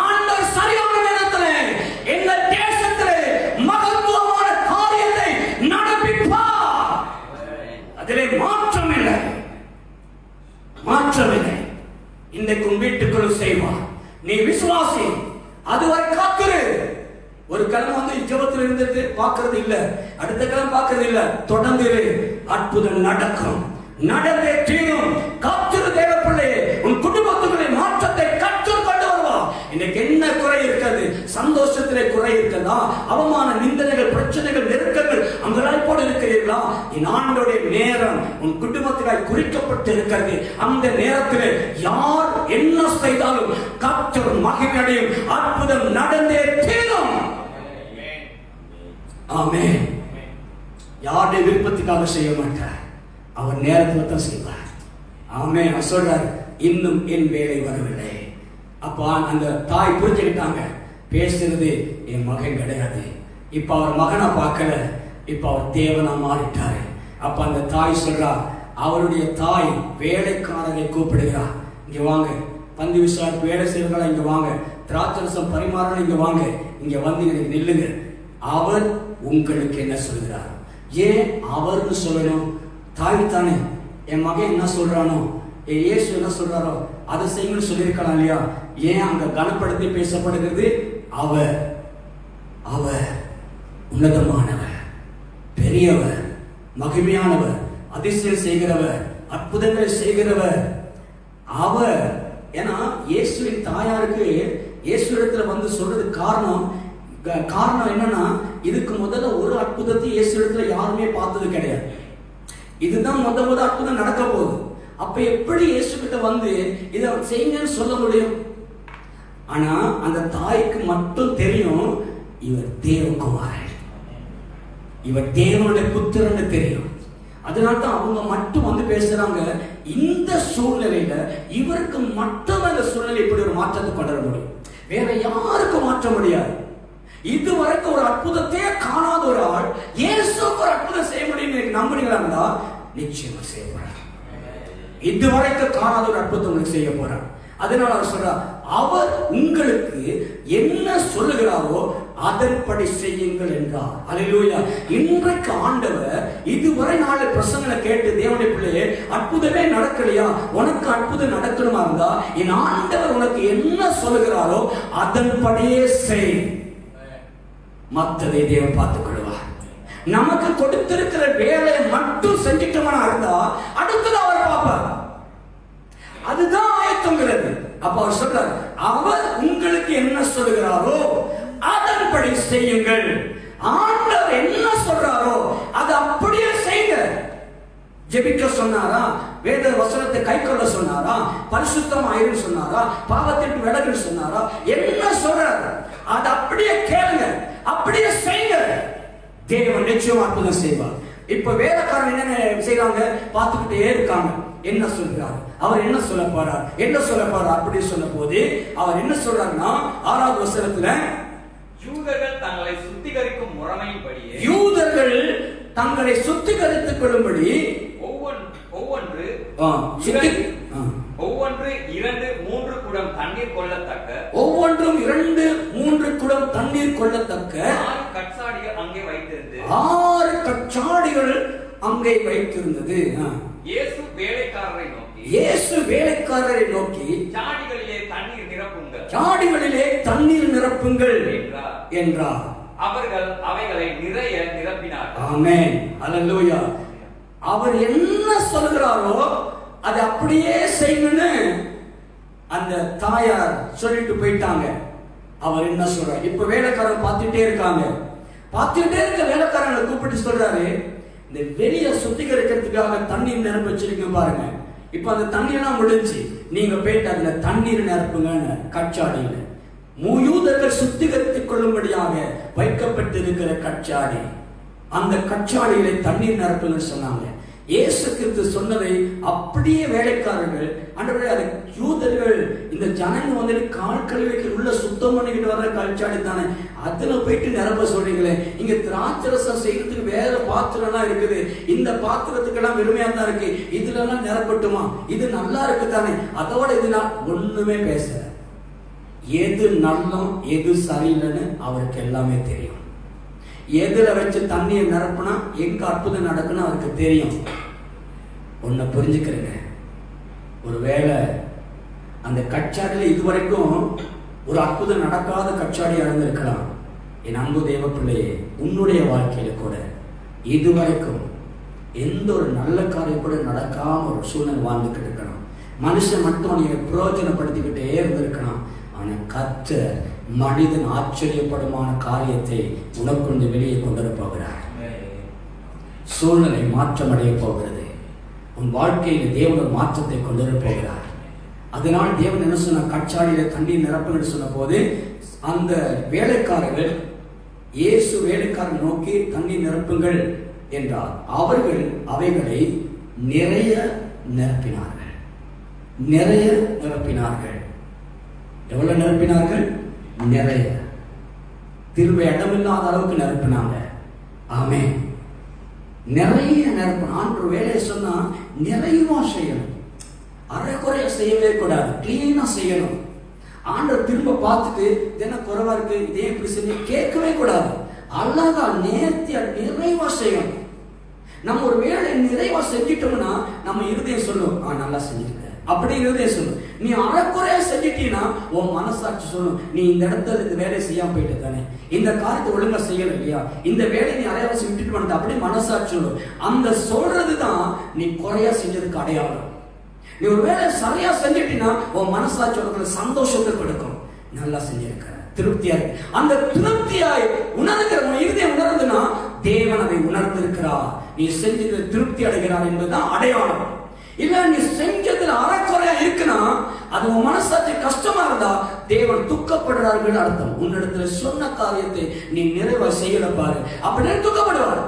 Speaker 2: ஆண்டவர் சரியான நேரத்திலே இந்த தேசத்திலே மகத்துவமான காரியத்தை நடப்பிப்பார். அதிலே மாற்றம் இல்லை, மாற்றம் இல்லை. இன்றைக்கும் வீட்டுக்குள் செய்வார். நீ விசுவாசி, அதுவரை காத்திரு. ஒரு கிழமை வந்து ஜெபத்தில் இருந்தது பார்க்கறது இல்ல, அடுத்த கிழமை பார்க்கறது இல்ல, தொடர்ந்து அற்புதம் நடக்கும், நடந்தே தீரும். காத்திரு தேவ பிள்ளையே, உன் குடும்பத்துக்குள்ளே மாற்றத்தை கற்றுக் கொண்டு வருவார். இன்னைக்கு என்ன குறை இருக்கிறது? சந்தோஷத்திலே குறை இருக்கிறதா? அவமான, நிந்தனைகள், பிரச்சனைகள், நெருக்கங்கள் அங்கலாய் போடு இருக்கிறீர்களா? என் ஆண்டோடைய நேரம் உன் குடும்பத்திற்காய் குறிக்கப்பட்டு இருக்கிறது. அந்த நேரத்தில் யார் என்ன செய்தாலும் கர்த்தர் மகிமையடையும், அற்புதம் நடந்தே தீரும். ஆமென். யாருடைய விருப்பத்துக்காக செய்ய மாட்டார், அவர் நேரத்தில் தான் செய்வார். ஆமென். சொல்றார், இன்னும் என் வேலை வரவில்லை. அப்ப அந்த தாய் புரிஞ்சுக்கிட்டாங்க, பேசுறது என் மகன் கிடையாது, இப்ப அவர் மகனை பார்க்கல, இப்ப அவர் தேவனா மாறிட்டாரு. அப்ப அந்த தாய் சொல்றா, அவருடைய தாய் வேலைக்காரரை கூப்பிடுகிறார், இங்க வாங்க, பந்தி விசாரிப்பு வேலை செய்வர்களா இங்க வாங்க, திராட்சரசம் பரிமாறணும் இங்க வாங்க, இங்க வந்து எனக்கு நில்லுங்க. அவர் உங்களுக்கு என்ன சொல்கிறார்? ஏன் அவர்னு சொல்லணும்? தாய் தானே, என் மகன் என்ன சொல்றானோ, இயேசு என்ன சொல்றாரோ அதை செய்யணும்னு சொல்லியிருக்கலாம் இல்லையா? ஏன் அங்க கனப்படுத்தி பேசப்படுகிறது? அவர் அவர் உன்னதமானவர், பெரியவர், மகிமையானவர், அதிசயம் செய்கிறவர், அற்புதங்களை செய்கிறவர் அவர். ஏன்னா இயேசுவின் தாயாருக்கு இயேசு இடத்துல வந்து சொல்றது காரணம் என்னன்னா, இதுக்கு முதல்ல ஒரு அற்புதத்தை இயேசு இடத்துல யாருமே பார்த்தது கிடையாது. இதுதான் முதல் அற்புதம் நடக்க போகுது. அப்ப எப்படி இயேசு கிட்ட வந்து இதை செய்யுங்கன்னு சொல்ல முடியும்? ஆனா அந்த தாய்க்கு மட்டும் தெரியும், இவர் தேவகுமாரன். இவர் தேவனுடைய புத்திரன்னு தெரியும். அதனால்தான் அவங்க மட்டும் வந்து பேசுறாங்க. இந்த சூழ்நிலையில இவருக்கு மட்டும் அந்த சூழ்நிலை இப்படி ஒரு மாற்றத்தை கொண்டு வர முடியும், வேற யாருக்கும் மாற்ற முடியாது. இதுவரைக்கும் ஒரு அற்புதத்தையே காணாத ஒரு ஆள் இயேசுக்கு ஒரு அற்புதம் செய்ய முடியும் நம்புறீங்களா? நிச்சயமா செய்ய போறார். இதுவரைக்கும் காணாத ஒரு அற்புதம் செய்ய போறார். அதனால அவர் சொல்றார், அவர் உங்களுக்கு என்ன சொல்லுகிறாரோ அதன்படி செய்யுங்கள் என்றார். அல்லேலூயா. இன்றைக்கு ஆண்டவர் இதுவரை நாளை பிரசங்களை கேட்டு தேவனுடைய பிள்ளையே அற்புதமே நடக்கலையா, உனக்கு அற்புதம் நடக்கணுமா இருந்தா என் ஆண்டவர் உனக்கு என்ன சொல்லுகிறாரோ அதன்படியே செய், மற்றதை தேவன் பார்த்துக் கொள்வார். நமக்கு கொடுத்திருக்கிற வேலையை மட்டும் செஞ்சுட்டோம்னா இருந்தா அடுத்தது அவர் பார்ப்பார். அதுதான் ஆயத்தங்கிறது. அப்ப அவர் சொல்றார், அவர் உங்களுக்கு என்ன சொல்லுகிறாரோ அதன்படி செய்யுங்கள். ஆண்டவர் என்ன சொல்றாரோ அதை அப்படியே செய்யுங்க. ஜெபிக்க சொன்னாரா, வேத வசனத்தை கைக்கொள்ள சொன்னாரா, பரிசுத்தமாயிரு சொன்னாரா, பாவத்திற்கு விலகு சொன்னாரா, என்ன சொல்றாரு அதை அப்படியே கேளுங்க, அப்படியே செய்யுங்க. தேவன் நிச்சயம் அற்புதம் செய்வார். இப்ப வேதக்காரன் என்ன செய்யறாங்க, பார்த்துக்கிட்டே இருக்காங்க. என்ன சொல்றாரு, அவர் என்ன சொல்ல போறார், என்ன சொல்ல போறார் அப்படி சொல்ல போது அவர் என்ன சொல்றாருன்னா 6வது வசனத்துல,
Speaker 1: யூதர்கள் தங்களை சுத்திகரிக்கும் முறைமையின்படியே,
Speaker 2: யூதர்கள் தங்களை சுத்திகரித்துக் கொள்ளும்படி
Speaker 1: ஒவ்வொன்று 2-3 குடம் தண்ணீர் கொள்ளத்தக்க,
Speaker 2: ஒவ்வொன்றும் 2-3 குடம் தண்ணீர் கொள்ளத்தக்க
Speaker 1: 6 கற்சாடிகள் அங்கே வைத்திருந்து,
Speaker 2: 6 கற்சாடிகள் அங்கே வைத்திருந்தது.
Speaker 1: இயேசு வேலைக்காரரை நோக்கி,
Speaker 2: இயேசு வேலைக்காரரை நோக்கி
Speaker 1: சாடிகளிலே தண்ணீர் நிரப்புங்கள்,
Speaker 2: சாடிகளிலே தண்ணீர் நிரப்புங்கள் என்றார்.
Speaker 1: அவர்கள் அவைகளை நிறைய நிரப்பினார்கள்.
Speaker 2: ஆமென், அல்லேலூயா. அவர் என்ன சொல்கிறாரோ அதை அப்படியே செய்யணும்னு அந்த தாயார் சொல்லிட்டு போயிட்டாங்க. அவர் என்ன சொல்றார், இப்ப வேலைக்காரன் பார்த்துட்டே இருக்காங்க. பார்த்துட்டே இருக்க வேலைக்காரங்களை கூப்பிட்டு சொல்றாரு, இந்த வெளிய சுத்திகரிக்கிறதுக்காக தண்ணீர் நிரப்ப வச்சிருக்கீங்க பாருங்க, இப்ப அந்த தண்ணீர்லாம் முடிஞ்சு நீங்க போயிட்டு அதுல தண்ணீர் நிரப்புங்க. கச்சாடியில யூதர்கள் சுத்திகரித்துக் கொள்ளும்படியாக வைக்கப்பட்டிருக்கிற கச்சாடி, அந்த கச்சாடிகளை தண்ணீர் நிரப்புங்க சொன்னாங்க. இயேசு கிறிஸ்து சொன்னதை அப்படியே வேலைக்காரர்கள், ஆண்டவரே அது யூதர்கள் இந்த ஜனங்க வந்து கால் கழுவிக்கு உள்ள சுத்தம் பண்ணிக்கிட்டு வர்ற கச்சாடி தானே, அதுல போயிட்டு நிரப்ப சொல்றீங்களே, இங்க திராட்சரசம் செய்யறதுக்கு வேற பாத்திரம் இருக்குது, இந்த பாத்திரத்துக்கெல்லாம் வெறுமையா தான் இருக்கு, இதுல எல்லாம் நிரப்பட்டுமா, இது நல்லா இருக்கு தானே, அதோட இது நான் ஒண்ணுமே பேசல. எது நல்லம் எது சரியில்லைன்னு அவருக்கு எல்லாமே தெரியும். எதுல வச்சு தண்ணியை நிரப்புனா எங்க அற்புதம் நடக்குன்னு அவருக்கு தெரியும். ஒன்ன புரிஞ்சுக்கிறேங்க, ஒருவேளை அந்த கச்சாடியில இதுவரைக்கும் ஒரு அற்புதம் நடக்காத கச்சாடி அடைந்திருக்கலாம். என் அன்பு தேவ பிள்ளையே, உன்னுடைய வாழ்க்கையில கூட இதுவரைக்கும் எந்த ஒரு நல்ல காரியம் கூட நடக்காம ஒரு சூழ்நிலை வாழ்ந்துக்கிட்டு இருக்கணும். மனுஷன் மட்டும் நீங்க பிரயோஜனப்படுத்திக்கிட்டே இருந்திருக்கணும். ஆனா கர்த்தர் மனிதன் ஆச்சரியப்படுமான காரியத்தை உனக்குண்டு வெளியே கொண்டு போகிறார். சூழ்நிலை மாற்றம் அடைய போகிறது. உன் வாழ்க்கையில் தேவன் மாற்றத்தை கொண்டு போகிறார். அதனால் தேவன் என்ன சொன்ன, கச்சாடியில தண்ணீர் நிரப்புன்னு சொன்ன போது அந்த வேலைக்காரர்கள் இயேசு வேலைக்காரன் நோக்கி தண்ணீர் நிரப்புங்கள் என்றார். அவர்கள் அவைகளை நிறைய நிரப்பினார்கள். நிறைய நிரப்பினார்கள். எவ்வளவு நிரப்பினார்கள்? நிறைய. திரும்ப இடமில்லாத அளவுக்கு நிரப்பினாங்க. ஆமென். நிறைய நிரப்பணும். ஆண்டு வேலையை சொன்னா நிறைவா செய்யணும், அரைக்குறைய செய்யவே கூடாது, கிளீனா செய்யணும். ஆண்டவர் திரும்ப பார்த்துட்டு என்ன குறைவா இருக்கு, இதே இப்படி செஞ்சு கேட்கவே கூடாது. அழகா நேர்த்தியா நிறைவா செய்யணும். நம்ம ஒரு வேலை நிறைவா செஞ்சிட்டோம்னா நம்ம இருதயம் சொல்லும், நல்லா செஞ்சிருக்க அப்படி இருதயம் சொல்லும். நீ அரைக்குறையா செஞ்சிட்டீங்கன்னா உன் மனசாட்சி சொல்லும், நீ இந்த இடத்துல இந்த வேலையை செய்யாம போயிட்டு தானே, இந்த காரியத்தை ஒழுங்கா செய்யல இல்லையா, இந்த வேலையை நீ அரைவாசி விட்டுட்டு வந்துட்ட, அப்படி மனசாட்சி சொல்லும். அந்த சொல்றதுதான் நீ குறையா செஞ்சதுக்கு அடையாளம். நீ ஒரு வேலை சரியா செஞ்சிட்டீங்கன்னா உன் மனசாட்சி உனக்கு சந்தோஷத்தை கொடுக்கும், நல்லா செஞ்சிருக்க, திருப்தியா இருக்கு. அந்த திருப்தியாய் உணர்கிற உன் இருதயம் உணர்ந்துன்னா தேவன் அதை உணர்ந்திருக்கிறார், நீ செஞ்சது திருப்தி அடைகிறார் என்பதுதான் அடையாளம். இல்ல நீ செஞ்சதுல அறக்குறையா இருக்குன்னா அது உன் மனசாட்சி கஷ்டமா இருந்தா தேவன் துக்கப்படுறார்கள் அர்த்தம். உன்னிடத்துல சொன்ன காரியத்தை நீ நிறைவா செய்யல பாரு, அப்படின்னு துக்கப்படுவார்.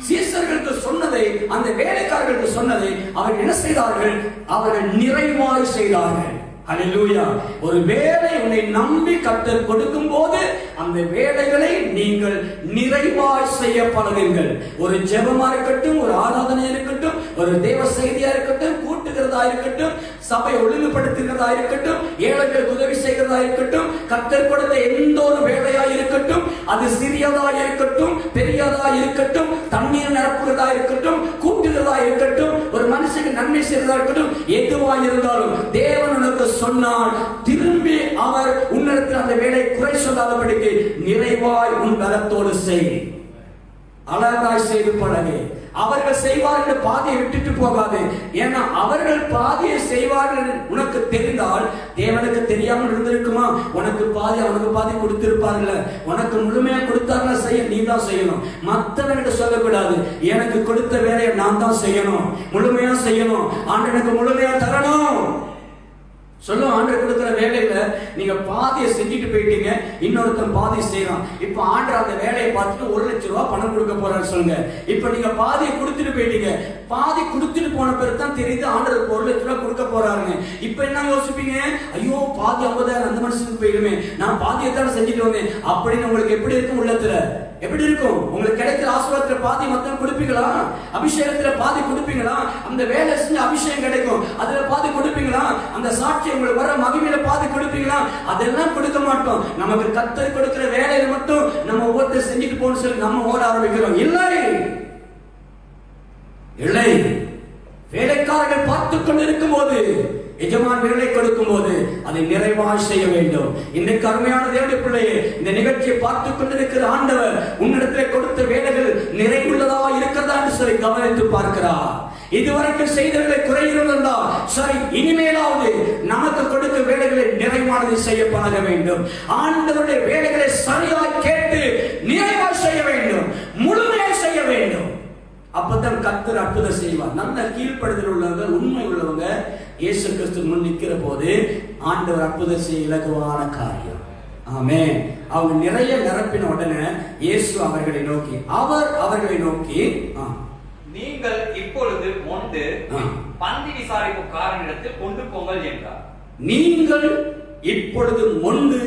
Speaker 2: சீசர்களுக்கு சொன்னதை, அந்த வேலைக்காரர்களுக்கு சொன்னதை அவர்கள் என்ன செய்தார்கள்? அவர்கள் நிறைவாய் செய்தார்கள். ஹல்லேலூயா. ஒரு வேலை உன்னை நம்பி கர்த்தர் கொடுக்கும் போது அந்த வேலைகளை நீங்கள் நிறைவாய் செய்ய பழகுங்கள். ஒரு ஜெபமா இருக்கட்டும், ஒரு ஆராதனை இருக்கட்டும், ஒரு தேவ செய்தியா இருக்கட்டும், கூட்டுகிறதா இருக்கட்டும், சபை ஒழுங்குபடுத்துகிறதா இருக்கட்டும், ஏழைகளுக்கு உதவி செய்கிறதா இருக்கட்டும், கர்த்தர் கொடுத்த எந்த ஒரு வேலையா இருக்கட்டும், அது சிறியதா இருக்கட்டும், பெரியதா இருக்கட்டும், தண்ணீர் நிரப்புகிறதா இருக்கட்டும், கூட்டுகிறதா இருக்கட்டும், ஒரு மனுஷனுக்கு நன்மை செய்கிறதா இருக்கட்டும், எதுவா இருந்தாலும் தேவன் உனக்கு சொன்னால் திரும்பி அவர் உன்னிடத்தில் அந்த வேலை குறை சொல்லாதபடிக்கு நிறைவாய் உன் பலத்தோடு செய். அழகாய் செய்து பழகு. அவர்கள் செய்வார்கள் பாதியை விட்டுட்டு போகாது. ஏன்னா அவர்கள் பாதியை செய்வார்கள் உனக்கு தெரிந்தால் தேவனுக்கு தெரியாமல் இருந்திருக்குமா? உனக்கு பாதி அவனுக்கு பாதி கொடுத்திருப்பார்கள். உனக்கு முழுமையா கொடுத்தாங்க செய்ய நீ தான் செய்யணும். மற்றவனுக்கு சொல்லக்கூடாது எனக்கு கொடுத்த வேலையை நான் தான் செய்யணும், முழுமையா செய்யணும், ஆண்டவனுக்கு முழுமையா தரணும். சொல்லும் ஆண்டவர் கொடுக்கிற வேலையில நீங்க பாதியை செஞ்சுட்டு போயிட்டீங்க, இன்னொருத்தன் பாதி செய்யறான். இப்ப ஆண்டவர் அந்த வேலையை பார்த்துட்டு 1 லட்சம் ரூபாய் பணம் கொடுக்க போறாரு சொல்லுங்க. இப்ப நீங்க பாதியை கொடுத்துட்டு போயிட்டீங்க, பாதி கொடுத்துட்டு போன பிறகு தான் தெரியுது ஆண்டவருக்கு 1 லட்சம் ரூபாய் கொடுக்க போறாருங்க. இப்ப என்ன யோசிப்பீங்க? ஐயோ பாதி 50,000 அந்த மனுஷனுக்கு போயிடுமே, நான் பாதியை தான் செஞ்சுட்டு வந்தேன் அப்படின்னு உங்களுக்கு எப்படி இருக்கும்? உள்ளத்துல எப்படி இருக்கும்? உங்களுக்கு கிடைக்கிற ஆசீர்வாதத்துல பாதி மத்தம் கொடுப்பீங்களா? அபிஷேகத்துல பாதி கொடுப்பீங்களா? அந்த வேலை செஞ்சு அபிஷேகம் கிடைக்கும், அதுல பாதி கொடுப்பீங்களா? அந்த சாட்சி உங்களுக்கு வர மகிமையில பாதி கொடுப்பீங்களா? அதெல்லாம் கொடுக்க மாட்டோம். நமக்கு கர்த்தர் கொடுக்கிற வேலையை மட்டும் நம்ம ஒவ்வொருத்தர் செஞ்சுட்டு போன்னு சொல்லி நம்ம ஓட ஆரம்பிக்கிறோம். இல்லை இல்லை, வேலைக்காரர்கள் பார்த்துக் கொண்டு இருக்கும் போது, எஜமான் வேலை கொடுக்கும் போது அதை நிறைவாக செய்ய வேண்டும். இன்றைக்கு அருமையான தேவனுடைய பிள்ளையே, இந்த நிகழ்ச்சியை பார்த்துக் கொண்டிருக்கிற ஆண்டவர் உன்னிடத்தில் கொடுத்த வேலைகள் நிறைவுள்ளதா இருக்கிறதா என்று சொல்லி கவனித்து பார்க்கிறார். இதுவரைக்கும் செய்தவர்களை குறையிருந்தா சரி, இனிமேலாவது நமக்கு கொடுக்க வேலைகளை நிறைவானதை செய்ய பழக வேண்டும். ஆண்டவருடைய வேலைகளை சரியாய் கேட்டு நிறைவாக செய்ய வேண்டும், முழுமையாக செய்ய வேண்டும். அப்பதான் கர்த்தர் அற்புதம் செய்வார். நல்ல கீழ்ப்படுதல் உள்ளவங்க, உண்மை உள்ளவங்க இயேசு கிறிஸ்து முன் நிற்கிற போது ஆண்டவர் அற்புதம் செய்ய இலகுவான காரியம். ஆமென். அவங்க நிறைய நிரப்பின உடனே இயேசு அவர்களை நோக்கி
Speaker 1: நீங்கள் இப்பொழுது மொண்டு பந்தி விசாரிப்புக்காரனிடத்தில் கொண்டு போங்கள் என்றார்.
Speaker 2: நீங்கள் இப்பொழுது மொண்டு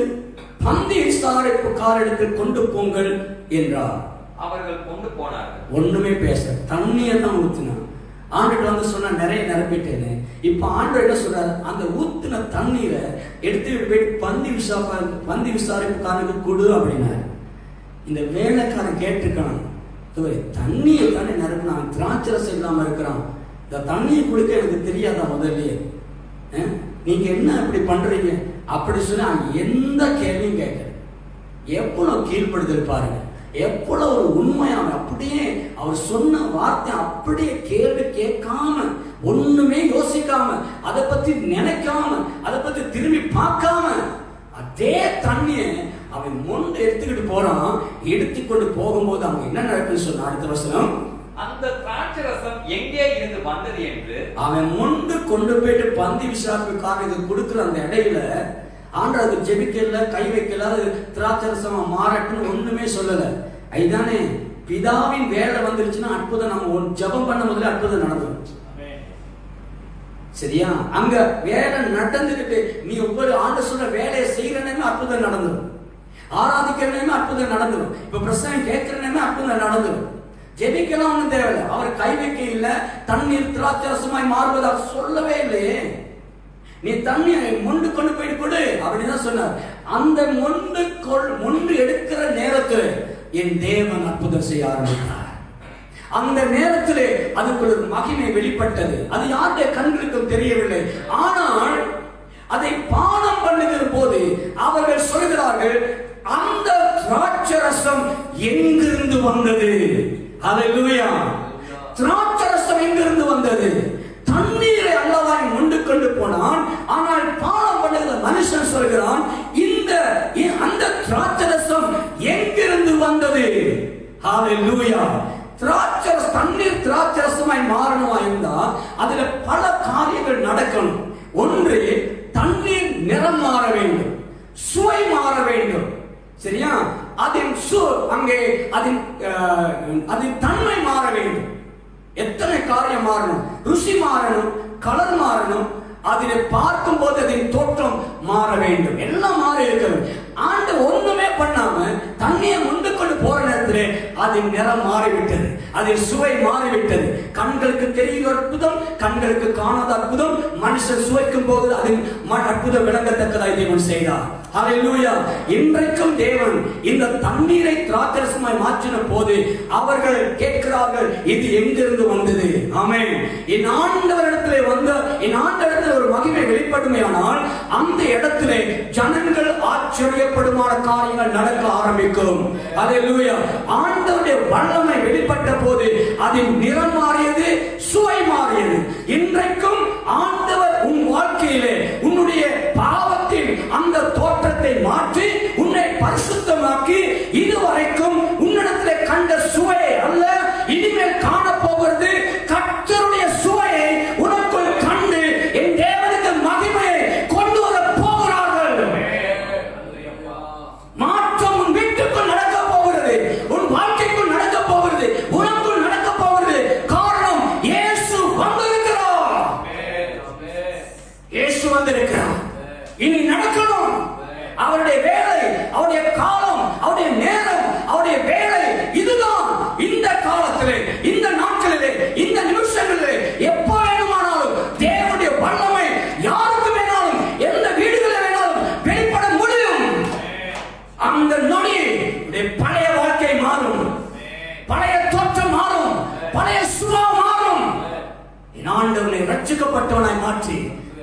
Speaker 2: பந்தி விசாரிப்புக்காரனிடத்தில் கொண்டு போங்கள் என்றார். அவர்கள் கொண்டு போனார்கள். ஒண்ணுமே பேச தண்ணியை தான் ஊத்தினான். ஆண்டவர் வந்து சொன்னா நிறைய நிரப்பிட்டேன்னு. இப்ப ஆண்டவர் என்ன சொல்றாரு? அந்த ஊத்தின தண்ணீரை எடுத்துக்கிட்டு போயிட்டு பந்தி விசாரிப்புக்காரனுக்கு கொடு அப்படின்னாரு. இந்த வேலைக்காரன் கேட்டிருக்கான், தண்ணியை தானே நிரப்பினான், திராட்சரசம் இல்லாம இருக்கிறான், இந்த தண்ணியை குடிக்க எனக்கு தெரியாதா முதல்லயே, நீங்க என்ன இப்படி பண்றீங்க அப்படி சொல்லி எந்த கேள்வியும் கேட்கல. எவ்வளவு கீழ்ப்படுதல் பாருங்க, எவ்வளவு ஒரு உண்மையான, அப்படியே அவர் சொன்ன வார்த்தை அப்படியே கேள்வி கேட்காம, ஒண்ணுமே யோசிக்காம, அதை பத்தி நினைக்காம, அதை பத்தி திரும்பி பார்க்காம அதே தண்ணியை அவன் மொண்டு எடுத்துக்கிட்டு போறான். எடுத்துக்கொண்டு போகும்போது அவங்க என்ன நடக்குன்னு சொன்ன அடுத்த வசனம்,
Speaker 1: அந்த திராட்சரசம் எங்கே இருந்து வந்தது என்று
Speaker 2: அவன் மொண்டு கொண்டு போயிட்டு பந்தி விசாரிப்புக்காரனுக்கு கொடுக்குற அந்த இடையில ஆண்டவர் ஜெபிக்கல, கை வைக்கல, திராட்சரசமா மாறட்டுன்னு ஒண்ணுமே சொல்லல. அதுதானே பிதாவின் வேலை வந்துருச்சுன்னா அற்புதம். நம்ம ஜெபம் பண்ண முதல்ல அற்புதம் நடக்கும். சரியா? அங்க வேலை நடந்துகிட்டு நீ ஒவ்வொரு ஆண்டு சொல்ற வேலையை செய்யறனே அற்புதம் நடந்துடும், ஆராதிக்கிறனே அற்புதம் நடந்துடும், இப்ப பிரசங்கம் கேட்கறனே அற்புதம் நடந்துடும். ஜெபிக்கலாம் ஒண்ணும் தேவையில்லை. அவர் கை வைக்க இல்ல, தண்ணீர் திராட்சரசமாய் மாறுவதாக சொல்லவே இல்லையே. நீ தண்ணியை மொண்டு கொண்டு போயிட்டு கொடு அப்படிதான் சொன்னார். அந்த மொண்டு எடுக்கிற நேரத்தில் என் தேவன் அற்புதம் செய்ய ஆரம்பித்தார். அந்த நேரத்திலே அதுக்குள்ள மகிமை வெளிப்பட்டது. அது யாருடைய கண்களுக்கும் தெரியவில்லை. ஆனால் அதை பானம் பண்ணுகிற போது அவர்கள் சொல்கிறார்கள், அந்த திராட்சரசம் எங்கிருந்து வந்தது? ஹல்லேலூயா! திராட்சரசம் எங்கிருந்து வந்தது? தண்ணீரை அல்லவாய் மொண்டு கொண்டு போனான். ஆனால் பானம் பண்ணுகிற மனுஷன் சொல்கிறான், அந்த திராட்சரசம் எங்கிருந்து வந்தது? ஹல்லேலூயா! தண்ணீர் திராட்சரசமாய் மாறணுமா இருந்தா அதுல பல காரியங்கள் நடக்கணும். ஒன்று, தண்ணீர் நிறம் மாற வேண்டும், சுவை மாற வேண்டும். சரியா? அங்கே அதன் தன்மை மாற வேண்டும். எத்தனை காரியம் மாறணும்? ருசி மாறணும், கலர் மாறணும், அதிலே பார்க்கும் போது அதன் தோற்றம் மாற வேண்டும். எல்லாம் மாறி இருக்கிறது. ஆண்டு ஒண்ணுமே பண்ணாம தண்ணியை முண்டு கொண்டு போற நேரத்திலே அதன் நிறம் மாறிவிட்டது, அதன் சுவை மாறிவிட்டது. கண்களுக்கு தெரிகிற அற்புதம், கண்களுக்கு காணாத அற்புதம் மனுஷன் சுவைக்கும் போது அதன் அற்புதம் விளங்கத்தக்கதாய் தேவன் செய்தார். ஹல்லேலூயா. இன்றைக்கும் தேவன் இந்த தண்ணீரை திராட்சரசமாய் மாற்றின போது அவர்கள் கேட்கிறார்கள், இது எங்கிருந்து வந்தது? ஆமென். என் ஆண்டவரிடத்திலே வந்த என் ஆண்டவரிடத்தில் ஒரு மகிமை வெளிப்படுமையானால் அந்த இடத்திலே ஜனங்கள் ஆச்சரியப்படுமான காரியங்கள் நடக்க ஆரம்பிக்கும். ஹல்லேலூயா. ஆண்டவருடைய வல்லமை வெளிப்பட்ட போது அதன் நிறம் மாறியது, சுவை மாறியது. இன்றைக்கும் ஆண்டவர் உன் வாழ்க்கையிலே உன்னுடைய பாவத்தின் அந்த தோற்றத்தை மாற்றி உன்னை பரிசுத்தமாக்கி இதுவரைக்கும் உன்னிடத்திலே கண்ட சுவையை அல்ல, இனிமேல் காணப்போகிறது கர்த்தருடைய சுவையை உனக்குள் கண்டு என் தேவனுக்கு மகிமையை கொண்டு வர போகிறார்கள். மாற்றம் உன் வீட்டுக்குள் நடக்க போகிறது, உன் வாழ்க்கைக்குள் நடக்க போகிறது, உனக்குள் நடக்க போகிறது. காரணம், இயேசு வந்திருக்கிறார். இயேசு வந்திருக்கிறார். இனி நடக்கணும். அவருடைய வேலை, அவருடைய காலம், அவருடைய நேரம், அவருடைய வேலை இதுதான். இந்த காலத்திலே, இந்த நாட்களிலே, இந்த நிமிஷங்களிலே எப்போ வேணுமானாலும் தேவனுடைய வல்லமை யாருக்கு வேணாலும் எந்த வீடுகளில் வேணாலும் வெளிப்பட முடியும். அந்த நொடி பழைய வாழ்க்கை மாறும், பழைய தோற்றம் மாறும், பழைய சுபாவம் மாறும். என் ஆண்டவனை ரட்சிக்கப்பட்டவனாய் மாற்றி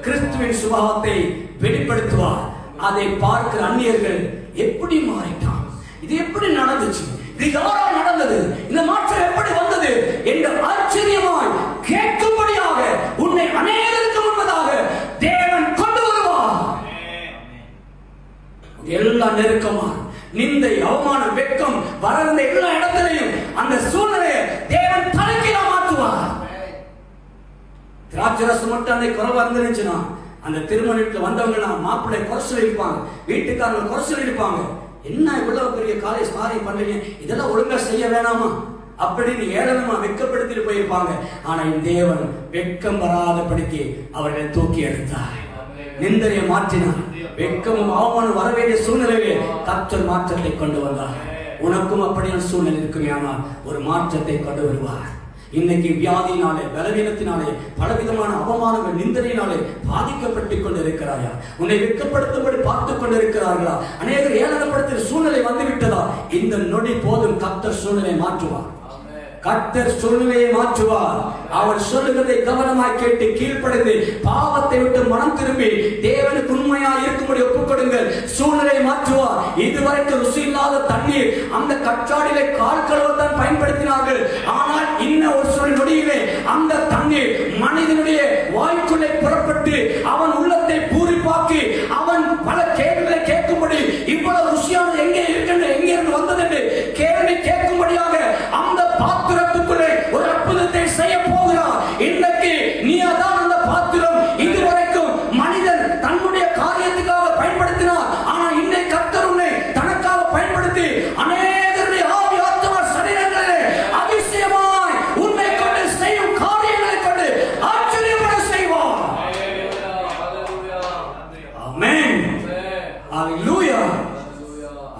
Speaker 2: கிறிஸ்துவின் சுபாவத்தை வெளிப்படுத்துவார். அதை பார்க்கிற அந்நியர்கள் எப்படி மாறிட்டான், இது எப்படி நடந்துச்சு, இது யாரால் நடந்தது, இந்த மாற்றம் எப்படி வந்தது என்று ஆச்சரியமாய் கேட்கும்படியாக உன்னை அநேகருக்கு முன்பதாக தேவன் கொண்டு வருவார். எல்லாம் நெருக்கமா நிந்தை, அவமானம், வெட்கம் வளர்ந்த எல்லா இடத்திலையும் அந்த சூழ்நிலையை தேவன் தலைகீழா மாற்றுவார். திராட்சரசம் மட்டும் அந்த குறைவா இருந்துச்சுன்னா அந்த திருமணத்தில் வந்தவங்க மாப்பிள்ளை குறை சொல்லியிருப்பாங்க, வீட்டுக்காரங்க குறை சொல்லியிருப்பாங்க. என்ன இவ்வளவு பெரிய காலேஜ் காரியம் பண்றீங்க, இதெல்லாம் ஒழுங்கா செய்ய வேணாமா அப்படின்னு ஏளனமா வெட்கப்படுத்திட்டு போயிருப்பாங்க. ஆனா இந்த தேவன் வெட்கம் வராதபடிக்கு அவர்களை தூக்கி எடுத்தார், நிந்தனையை மாற்றினார். வெட்கமும் அவமானம் வர வேண்டிய சூழ்நிலையிலே கர்த்தர் மாற்றத்தை கொண்டு வந்தார். உனக்கும் அப்படியான சூழ்நிலை இருக்குமே, ஆனால் ஒரு மாற்றத்தை கொண்டு வருவார். இன்னைக்கு வியாதியினாலே, பலவீனத்தினாலே, பலவிதமான அவமானங்கள், நிந்தனையினாலே பாதிக்கப்பட்டுக் கொண்டிருக்கிறாயா? உன்னை வெட்கப்படுத்தும்படி பார்த்துக் கொண்டிருக்கிறார்களா? அநேகர் ஏளனப்படுத்துகிற சூழ்நிலை வந்துவிட்டதா? இந்த நொடி போதும் கர்த்தர் சூழ்நிலை மாற்றுவார். கர்த்தர் சூழ்நிலையை மாற்றுவார். அவர் சொல்லுகிறதை கவனமாய் கேட்டு கீழ்ப்படிந்து பாவத்தை விட்டு மனம் திரும்பி தேவனுக்கு உண்மையாக இருக்கும்படி ஒப்புக்கொடுங்கள். சூழ்நிலையை மாற்றுவார். இதுவரைக்கும் ருசி இல்லாத தண்ணீர் அந்த கற்றாடிலே கால் கழுவத்தான் பயன்படுத்தினார்கள். ஆனால் இன்னும் ஒரு சில நொடியிலே அந்த தண்ணீர் மனிதனுடைய வாய்க்குள்ளே புறப்பட்டு அவன் உள்ளத்தை பூரிப்பாக்கி அவன் பல கேள்விகளை கேட்கும்படி இவ்வளவு ருசியானது எங்கே இருக்கின்ற, எங்கே இருந்து வந்தது என்று கேள்வி கேட்கும்படியாக அந்த பாத்திரத்துக்குள்ளே ஒரு அற்புதத்தை செய்ய போகிறார். இன்றைக்கு நீ அதான் அந்த பாத்திரம். இதுவரைக்கும் மனிதன் தன்னுடைய காரியத்துக்காக பயன்படுத்தினார். ஆனால் இன்னைக்கு கர்த்தர் உன்னை தனக்காக பயன்படுத்தி அநேகருடைய ஆவி ஆத்மா சரீரங்களிலே அதிசயமாய் உன்னை கொண்டு செய்யும் காரியங்களை கொண்டு ஆச்சரியப்பட செய்வார். ஆமென். ஹல்லேலூயா.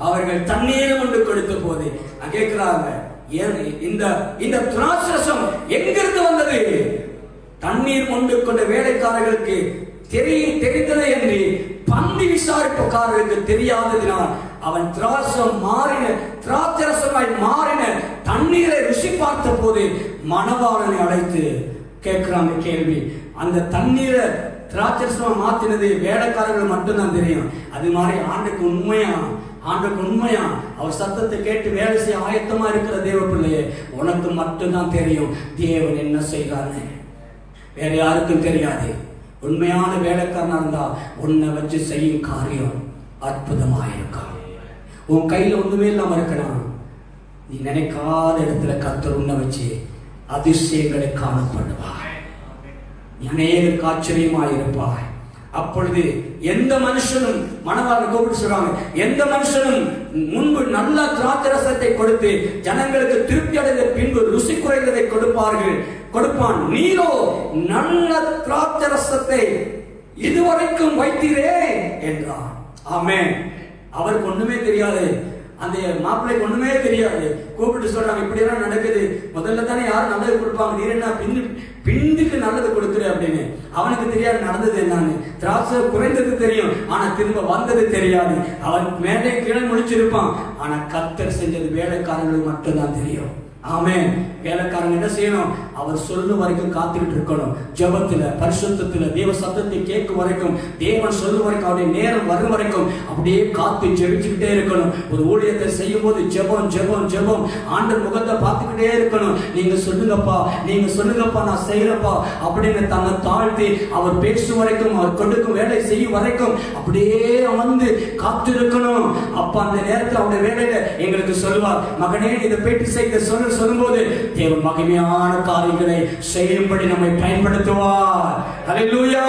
Speaker 2: அவர்கள் தண்ணீரை கொண்டு கொடுத்த போது கேட்கிறாங்க, இந்த திராட்சரசம் எங்கிருந்து வந்தது? தண்ணீர் கொண்டு கொண்ட வேலைக்காரர்களுக்கு தெரிந்தது என்று பந்தி விசாரிப்புக்காரர்களுக்கு தெரியாததினால் அவன் திராட்சரசமாய் மாறின தண்ணீரை ருசி பார்த்த போது மணவாளனை அழைத்து கேட்கிறாங்க கேள்வி. அந்த தண்ணீரை திராட்சரசமா மாத்தினது வேலைக்காரர்கள் மட்டும்தான் தெரியும். அது மாதிரி ஆண்டுக்கு உண்மையா அவர் சத்தத்தை கேட்டு வேலை செய்ய ஆயத்தமா இருக்கிற தேவ பிள்ளையே, உனக்கு மட்டும்தான் தெரியும் தேவன் என்ன செய்கிறாரு. வேற யாருக்கும் தெரியாது. உண்மையான வேலைக்காரனா இருந்தா உன்னை வச்சு செய்யும் காரியம் அற்புதமாயிருக்கும். உன் கையில ஒண்ணுமே இல்லாம இருக்கலாம், நீ நினைக்காத இடத்துல கர்த்தர் உன்னை வச்சு அதிசயங்களை காணப்படுவாய். நீ அநேகருக்கு ஆச்சரியமாயிருப்பாய். அப்பொழுது எந்த மனுஷனும் மணவாளன் கூப்பிட்டு சொல்றாங்க, எந்த மனுஷனும் முன்பு நல்ல திராட்சரசத்தை கொடுத்து ஜனங்களுக்கு திருப்தி அடைந்த பின்பு ருசி குறைந்ததை கொடுப்பான். நீரோ நல்ல திராட்சரசத்தை இதுவரைக்கும் வைத்தீரே என்றார். ஆமென். அவருக்கு ஒண்ணுமே தெரியாது, அந்த மாப்பிள்ளைக்கு ஒண்ணுமே தெரியாது. கூப்பிட்டு சொல்றாங்க, இப்படி எல்லாம் நடக்குது, முதல்ல தானே யாரும் நல்லது கொடுப்பாங்க, நீர் என்ன பிந்துக்கு நல்லது கொடுக்குற அப்படின்னு. அவனுக்கு தெரியாது நடந்தது என்னன்னு. திராட்சை குறைந்தது தெரியும், ஆனா திரும்ப வந்தது தெரியாது. அவன் மேலே கீழே முடிச்சிருப்பான், ஆனா கர்த்தர் செஞ்சது வேலைக்காரங்களுக்கு மட்டும்தான் தெரியும். ஆமென். வேலைக்காரங்க என்ன செய்யணும்? அவர் சொல்லும் வரைக்கும் காத்துக்கிட்டு இருக்கணும். ஜெபத்துல, பரிசுத்தத்துல, தேவ சத்தத்தை கேட்கும் வரைக்கும், தேவன் சொல்லும் வரைக்கும், அவருடைய நேரம் வரும் வரைக்கும் அப்படியே காத்து ஜெபிச்சுக்கிட்டே இருக்கணும். ஒரு ஊழியத்தை செய்யும் போது ஜெபம் ஜெபம் ஜெபம், ஆண்டவர் முகத்தை பார்த்துக்கிட்டே இருக்கணும். நீங்க சொல்லுங்கப்பா நான் செய்யறப்பா அப்படின்னு தன்னை தாழ்த்தி அவர் பேசும் வரைக்கும், அவர் கொடுக்கும் வேலை செய்யும் வரைக்கும் அப்படியே அமர்ந்து காத்து இருக்கணும். அப்ப அந்த நேரத்தில் அவருடைய வேலையில எங்களுக்கு சொல்லுவார், மகனே இதை பேட்டி செய்த சொல்லும்போது தேவன் மகிமையான காரியங்களை செய்யும்படி நம்மை பயன்படுத்துவார். ஹல்லேலூயா.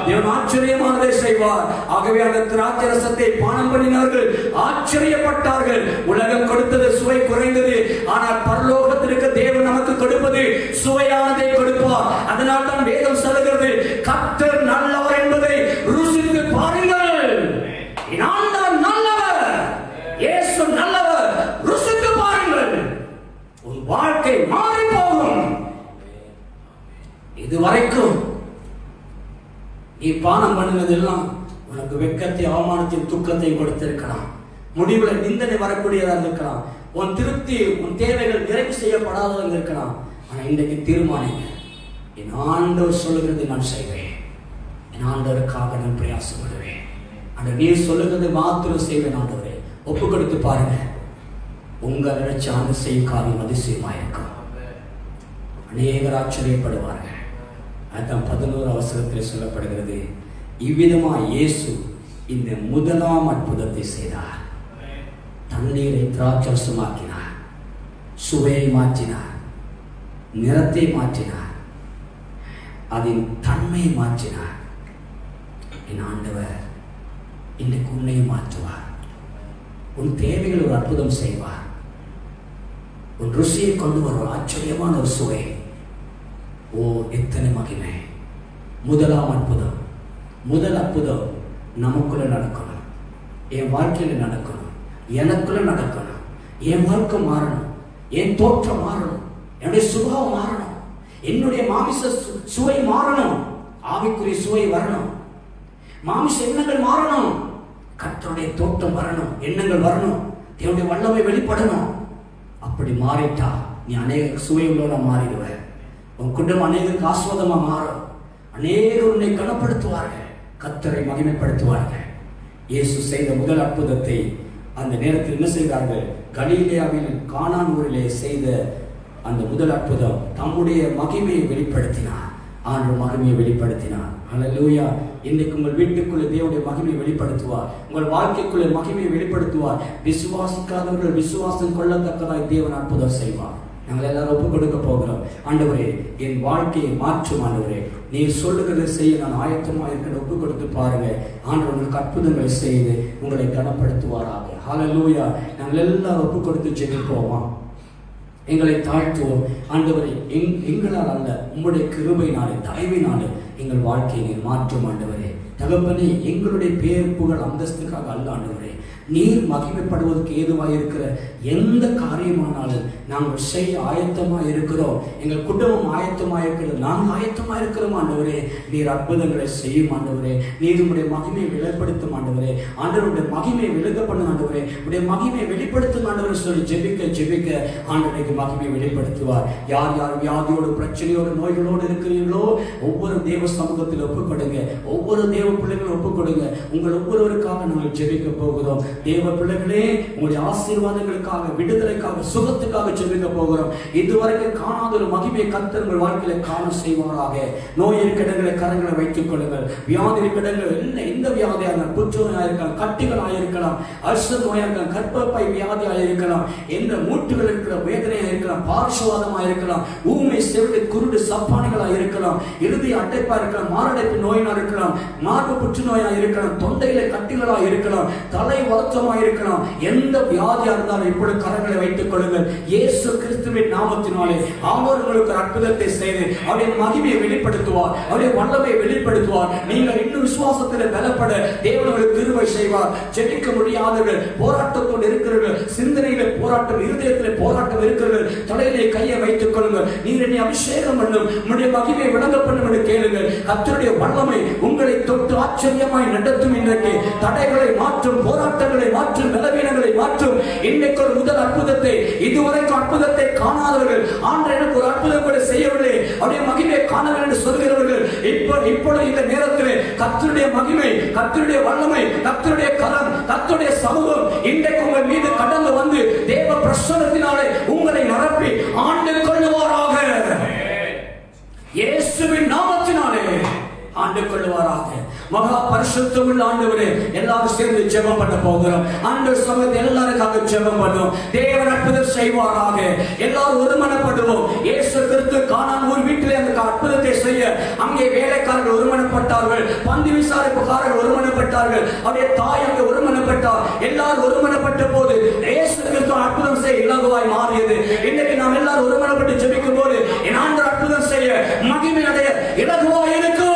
Speaker 2: தேவன் ஆச்சரியமானதை செய்வார். ஆகவே அந்த திராட்சரசத்தை பானம் பண்ணினார்கள், ஆச்சரியப்பட்டார்கள். உலகம் கொடுத்தது சுவை குறைந்தது, ஆனால் பரலோகத்திற்கு தேவன் நமக்கு கொடுப்பது சுவையானதை கொடுப்பார். அதனால் தான் வேதம் சொல்லுகிறது, கர்த்தர் நல்லவர் என்பதை ருசித்து பாருங்கள். ஆண்டவர் நல்லவர், இயேசு நல்லவர், ருசித்து பாருங்கள். உன் வாழ்க்கை மாறி போகும். இதுவரைக்கும் நீ பானம் பண்ணினதெல்லாம் உனக்கு வெட்கத்தை, அவமானத்தையும், துக்கத்தையும் கொடுத்திருக்கலாம். முடிவுல நிந்தனை வரக்கூடியதா இருக்கலாம். உன் திருப்தி, உன் தேவைகள் நிறைவு செய்யப்படாததாக இருக்கலாம். ஆனா இன்றைக்கு தீர்மானிங்க, என் ஆண்டவர் சொல்லுகிறது நான் செய்வேன், என் ஆண்டவருக்காக நான் பிரயாசப்படுவேன். அந்த நீர் சொல்லுகிறது மாத்திரம் செய்வேன். ஆண்டவரே ஒப்பு கொடுத்து பாருங்க, உங்க நினைச்ச ஆண்டு செய்யும் காரியம் அதிசயமாயிருக்கும். அநேகர் ஆச்சரியப்படுவார்கள். அதுதான் 11 வசனத்தில் சொல்லப்படுகிறது, இவ்விதமா இயேசு இந்த முதலாம் அற்புதத்தை செய்தார். தண்ணீரை திராட்சரசமாக்கினார், சுவையை மாற்றினார், நிறத்தை மாற்றினார், அதன் தன்மையை மாற்றினார். என் ஆண்டவர் இன்றைக்கு உன்னையும் மாற்றுவார். உன் தேவைகள் ஒரு அற்புதம் செய்வார். உன் ருசியை கொண்டு வரும் ஆச்சரியமான ஒரு சுவை. ஓ எத்தனை மகிமை! முதலாம் அற்புதம், முதல் அற்புதம் நமக்குள்ள நடக்கணும், என் வாழ்க்கையில நடக்கணும், எனக்குள்ள நடக்கணும். என் வாழ்க்கை மாறணும், என் தோற்றம் மாறணும், என்னுடைய சுபாவம் மாறணும், என்னுடைய மாமிச சுவை மாறணும், ஆவிக்குரிய சுவை வரணும், மாமிச எண்ணங்கள் மாறணும், கர்த்தருடைய தோற்றம் வரணும், எண்ணங்கள் வரணும், தேவனுடைய வல்லமை வெளிப்படணும். அப்படி மாறிட்டா நீ அநேக சுவைகளோட மாறிடுவ. உன் குடும்பம் அநேகருக்கு ஆஸ்வாதமா மாறும். அநேகர் உன்னை கனப்படுத்துவார்கள், கர்த்தரை மகிமைப்படுத்துவார்கள். இயேசு செய்த முதல் அற்புதத்தை அந்த நேரத்தில் என்ன செய்தார்கள்? கலிலேயாவில் கானான் ஊரிலே செய்த அந்த முதல் அற்புதம் தம்முடைய மகிமையை வெளிப்படுத்தினார். ஆண்டவர் மகிமையை வெளிப்படுத்தினார். ஹல்லேலூயா. இன்னைக்கு உங்கள் வீட்டுக்குள்ள தேவனுடைய மகிமையை வெளிப்படுத்துவார், உங்கள் வாழ்க்கைக்குள்ள மகிமையை வெளிப்படுத்துவார். விசுவாசிக்காதவர்கள் விசுவாசம் கொள்ளத்தக்கதாய் தேவன் அற்புதம் செய்வார். நாங்கள் எல்லாரும் ஒப்புக் கொடுக்க போகிறோம். ஆண்டவரே என் வாழ்க்கையை மாற்றும் ஆண்டவரே, நீர் சொல்லுகிறதை செய்ய நான் ஆயத்தமாக இருக்கிற ஒப்புக் கொடுத்து பாருங்க. ஆண்டவர் உங்களுக்கு அற்புதங்களை செய்து உங்களை கனப்படுத்துவாராக. ஹல்லேலூயா. நாங்கள் எல்லாரும் ஒப்புக் கொடுத்து ஜெபிப்போமா? எங்களை தாழ்த்துவோம். ஆண்டவரை எங்களால் அல்ல, உங்களுடைய கிருபையினாலே, தயவினாலே எங்கள் வாழ்க்கையை நீர் மாற்றும் ஆண்டவரே. தகப்பனே, எங்களுடைய பேர் புகழ் அந்தஸ்துக்காக அல்ல ஆண்டவரே, நீர் மகிமைப்படுவதற்கு ஏதுவாக இருக்கிற எந்த காரியமானாலும் நாங்கள் செய்ய ஆயத்தமாக இருக்கிறோம். எங்கள் குடும்பம் ஆயத்தமாக இருக்கிறது, நாங்கள் ஆயத்தமாக இருக்கிறோம் ஆண்டவரே. நீர் அற்புதங்களை செய்யும் ஆண்டவரே. நீர் உடைய மகிமையை வெளிப்படுத்தும் ஆண்டவரே. ஆண்டவருடைய மகிமையை விளக்க பண்ணும் ஆண்டவரே. உடைய மகிமையை வெளிப்படுத்தும் ஆண்டவரை சொல்லி ஜெபிக்க ஜெபிக்க ஆண்டவருக்கு மகிமையை வெளிப்படுத்துவார். யார் யார் வியாதியோடு, பிரச்சனையோடு, நோய்களோடு இருக்கிறீர்களோ ஒவ்வொரு தேவ சமூகத்தில் ஒப்புக்கொடுங்க. ஒவ்வொரு தேவ பிள்ளைகளும் ஒப்புக்கொடுங்க. உங்கள் ஒவ்வொருவருக்காக நாங்கள் ஜெபிக்க போகிறோம். தேவ பிள்ளைகளே, உங்களுடைய ஆசீர்வாதங்களுக்காக, விடுதலைக்காக, சுகத்துக்காக ஜெபிக்க போகிறோம். இதுவரைக்கும் காணாத ஒரு மகிமை கர்த்தர் உங்கள் வாழ்க்கையில காண செய்வாராக. நோய் இருக்கிடங்களை கரங்களை வைத்துக் கொள்ளுங்கள். வியாதி இருக்கிடங்கள் எந்த வியாதியாக, புற்றுநோயாக இருக்கலாம், கட்டிகளாக இருக்கலாம், அல்சர் நோயாக இருக்கலாம், கர்ப்பப்பை வியாதியாக இருக்கலாம், எந்த மூட்டுகள் இருக்கிற வேதனையாக இருக்கலாம், பார்சுவாதமாக இருக்கலாம், ஊமை செவிடு குருடு சப்பானிகளாக இருக்கலாம், இறுதி அடைப்பா இருக்கலாம், மாரடைப்பு நோயினா இருக்கலாம், மார்பு புற்றுநோயாக இருக்கலாம், தொண்டையில கட்டிகளாக இருக்கலாம், தலை வருத்தமாக இருக்கலாம். எந்த வியாதியாக இருந்தாலும் இப்பொழுது கரங்களை வைத்துக் கொள்ளுங்கள். இயேசு கிறிஸ்துவின் நாமத்தினாலே அவர்களுக்கு அற்புதத்தை செய்து அவருடைய மகிமையை வெளிப்படுத்துவார், அவருடைய வல்லமையை வெளிப்படுத்துவார். நீங்கள் இன்னும் விசுவாசத்தில் பலப்பட தேவனுக்கு கிருபை செய்வார். ஜெபிக்க முடியாதவர்கள், போராட்டத்தோடு இருக்கிறவர்கள், சிந்தனையில போராட்டம், இருதயத்தில் போராட்டம் இருக்கிறவர்கள் தலையிலே கையை வைத்துக் கொள்ளுங்கள். நீர் என்னை அபிஷேகம் பண்ணும், உன்னுடைய மகிமையை விளங்க பண்ணும் என்று கேளுங்கள். கர்த்தருடைய வல்லமை உங்களை தொட்டு ஆச்சரியமாய் நடத்தும். இன்றைக்கு தடைகளை மாற்றும், போராட்டங்களை மாற்றும், பலவீனங்களை மாற்றும். இன்னைக்கு ஒரு முதல் அற்புதத்தை, இதுவரைக்கும் அற்புதத்தை காணாதவர்கள், ஆண்டவர் எனக்கு ஒரு அற்புதம் கூட செய்யவில்லை, அவருடைய மகிமையை காணவில்லை என்று சொல்கிறவர்கள், இப்பொழுது இந்த நேரத்தில் கர்த்தருடைய மகிமை, கர்த்தருடைய வல்லமை, கர்த்தருடைய கரம், கர்த்தருடைய சமூகம் இன்றைக்கு உங்கள் மீது கடந்து வந்து தேவ பிரசன்னத்தினாலே உங்களை நிரப்பி ஆண்டு கொள்ளுவாராக. இயேசுவின் நாமத்தினாலே ஆண்டு கொள்ளுவாராக. மகா பரிசுத்தமுள்ள ஆண்டவரே, எல்லாரும் சேர்ந்து ஜெபம் பண்ண போகிறோம். ஆண்டவர் சமூகத்தை எல்லாருக்காக ஜெபம் பண்ணுவோம். தேவன் அற்புதம் செய்வாராக. எல்லாரும் ஒருமனப்படுவோம். இயேசு கிறிஸ்து கானான் ஊர் வீட்டிலே அந்த அற்புதத்தை செய்ய அங்கே வேலைக்காரர்கள் ஒருமனப்பட்டார்கள், பந்தி விசாரிப்புக்காரர்கள் ஒருமனப்பட்டார்கள், அவருடைய தாய் அங்கே ஒருமனப்பட்டார். எல்லாரும் ஒருமனப்பட்ட போது இயேசு கிறிஸ்து அற்புதம் செய்ய இலகுவாய் மாறியது. இன்னைக்கு நாம் எல்லாரும் ஒருமனப்பட்டு ஜெபிக்கும் போது என் ஆண்டவர் அற்புதம் செய்ய, மகிமை அடைய இலகுவாய் இருக்கும்.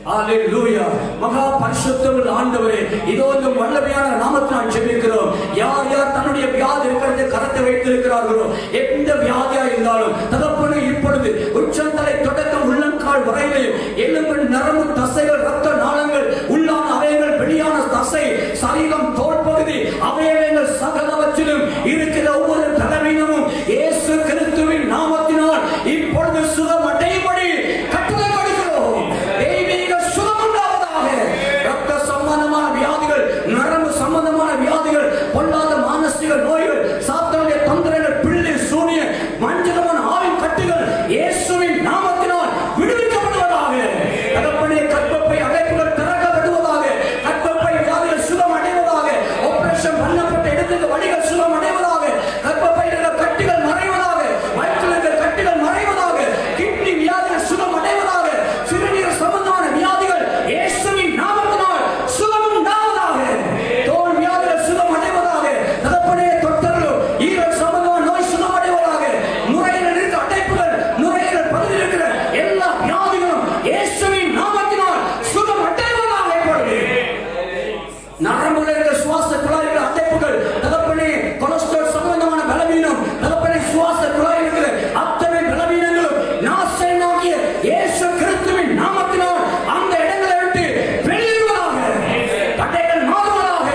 Speaker 2: ஹalleluya. மகா பரிசுத்தமுள்ள ஆண்டவரே, இதோ இந்த வல்லமையான நாமத்தினால் ஜெபிக்கிறோம். யார் யார் தன்னுடைய வியாதி இருக்கிறதை கரத்தை வைத்திருக்கிறார்களோ, எந்த வியாதியா இருந்தாலும் தகப்பனே, இப்பொழுது உச்சந்தலை தொடக்கம் உள்ளங்கால் வரையிலும் எலும்பு, நரம்பு, தசைகள், ரத்த நாளங்கள், உள்ளான அவயங்கள், வெளியான தசை, சரீரம், தோல் பகுதி, அவயவங்கள் சகலவற்றிலும் இருக்கிற ஒவ்வொரு பலவீனமும் இயேசு கிறிஸ்துவின் நாமத்தினால் இப்பொழுது சுகமடையும்படி கட்டளை கொடுக்கிறோம். ரத்த சம்பந்தமான வியாதிகள், நரம்பு சம்பந்தமான வியாதிகள், பொல்லாத மானசீக நோய்கள், சாத்தானுடைய தொந்தரவுகள், பிள்ளை சூனிய மஞ்சளமான ஆவின் கட்டுகள் இயேசுவின் நாமத்தினால் விடுவிக்கப்படுவதாக. தகப்பனே, கர்ப்பப்பை அடைப்புகள் திறக்கப்படுவதாக. கர்ப்பப்பை வியாதிகள் சுகம் அடைவதாக. ஆபரேஷன் பண்ணப்பட்ட இடத்துக்கு வலிகள் சுகம் அடைவதாக. கர்ப்பப்பையில் கட்டிகள் மறைவதாக. வயிற்றில் கட்டிகள் மறைவதாக. கிட்னி வியாதிகள் சுகம் அடைவதாக. சிறுநீர் சம்பந்தமான வியாதிகள் இயேசுவின் நாமத்தினால் சுகம் உண்டாவதாக. தோல் வியாதிகள் சுகம் அடைவதாக. தகப்பனே, தொட்டர்கள், ஈரல் சம்பந்தமான நோய் சுகம் அடைவதாக. நுரையீரல் இருக்க அடைப்புகள், நுரையீரல் பகுதியில் இருக்கிற எல்லா வியாதிகளும் இயேசுவின் நாமத்தினால் சுகம் அடைவதாக. நரம்புல இருக்கிற சுவாச குழாய்கள் அடைப்புகள், தகப்பனே, கொலஸ்ட்ரால் சம்பந்தமான பலவீனம், தகப்பனே, சுவாச குழாயில் இருக்கிற அத்தனை பலவீனங்களும் நாசமாகிய இயேசு கிறிஸ்துவின் நாமத்தினால் அந்த இடங்களை விட்டு வெளியேறுவதாக. கட்டைகள் மாறுவதாக.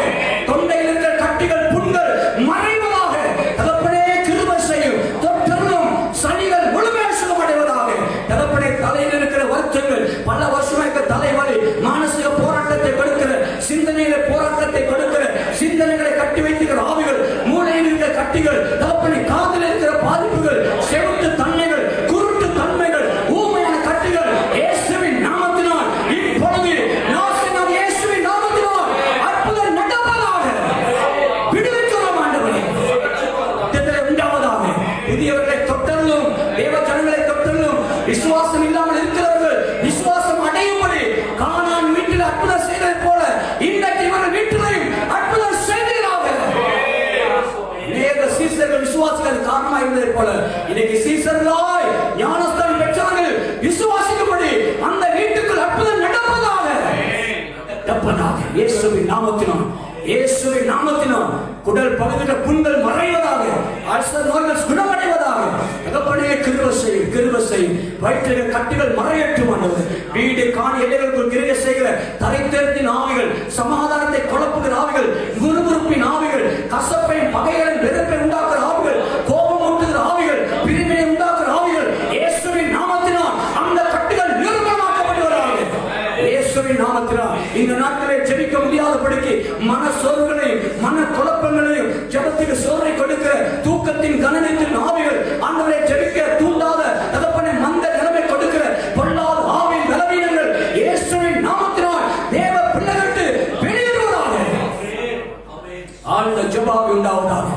Speaker 2: தொண்டையில் இருக்கிற கட்டிகள், புண்கள் மறைவதாக. தகப்பனே, கிருபை செய்யும். தொற்றலும் சனிகள் முழுமையாக சுகமடைவதாக. தகப்பனே, தலையில் இருக்கிற வருத்தங்கள், பல வருஷமாக தலைவலி, மானசிக போராட்டத்தை கொடுக்கிற, சிந்தனையில போராட்டத்தை கொடுக்கிற, சிந்தனைகளை கட்டி வைத்திருக்கிற ஆவிகள், மூளையில் இருக்கிற கட்டிகள், தகப்பனே, காதில் இருக்கிற பாதிப்புகள், செவுட்டு தன்மைகள், குருட்டு தன்மைகள், ஊமையான கட்டிகள் இயேசுவின் நாமத்தினால் இப்பொழுது நாசமாக இயேசுவின் நாமத்தினால் அற்புதம் நடப்பதாக. விடுவிக்கிறோம் ஆண்டவரே. உண்டாவதாக. புதியவர்களை தொட்டலும், தேவ ஜனங்களை தொட்டலும், விசுவாசம் இல்லாமல் இருக்கிறவர்கள் விசுவாசம் அடையும்படி கானான் வீட்டில் அற்புதம் செய்ததை போல இன்றைக்கு இவர்கள் வீட்டிலையும் அற்புதம் செய்கிறார்கள். அநேக சீசர்கள் விசுவாசிகள் காரணமாக இருந்ததை போல இன்னைக்கு சீசர்களாய் ஞானஸ்தானம் பெற்றவர்கள் விசுவாசிக்கும்படி அந்த வீட்டுக்குள் அற்புதம் நடப்பதாக. இயேசுவின் நாமத்தினால், இயேசுவின் நாமத்தினால் குடல் பகுதியில் புண்கள் மறைவதாக. அல்சர் நோய்கள் குணமடைவதாக. தகப்பனே, கிருபை செய்யும், கிருபை செய்யும். வயிற்றில் கட்டிகள் மறையட்டும் ஆண்டவரே. வீடு காணி எல்லைகளுக்குள் கிரியை செய்கிற தரைத்தேர்த்தின் ஆவிகள், சமாதானத்தை குழப்புகிற ஆவிகள், குறுகுறுப்பின் ஆவிகள், கசப்பை, பகைகளை, வெறுப்பை உண்டாக்குற ஆவிகள், கோபம் ஊட்டுகிற ஆவிகள், பிரிவினை உண்டாக்குற ஆவிகள் இயேசுவின் நாமத்தினால் அந்த கட்டிகள் நிர்மூலமாக்கப்படுவதாக. இயேசு இயேசுவின் நாமத்தினால் இந்த நாட்களை ஜெபிக்க முடியாதபடிக்கு மன சோர்வுகளையும் மன குழப்பங்களையும் ஜெபத்துக்கு சோர்வை கொடுக்கிற தூக்கத்தின் கணனத்தின் ஆவிகள் ஆண்டவரை ஜெபிக்க தூண்டாத தகப்பனை மந்த நிலைமை கொடுக்கிற பொல்லாத ஆவியின் பலவீனங்கள் இயேசுவின் நாமத்தினால் தேவ பிள்ளைகளுக்கு வெளியேறுவதாக. ஆழ்ந்த ஜெபம் உண்டாவதாக.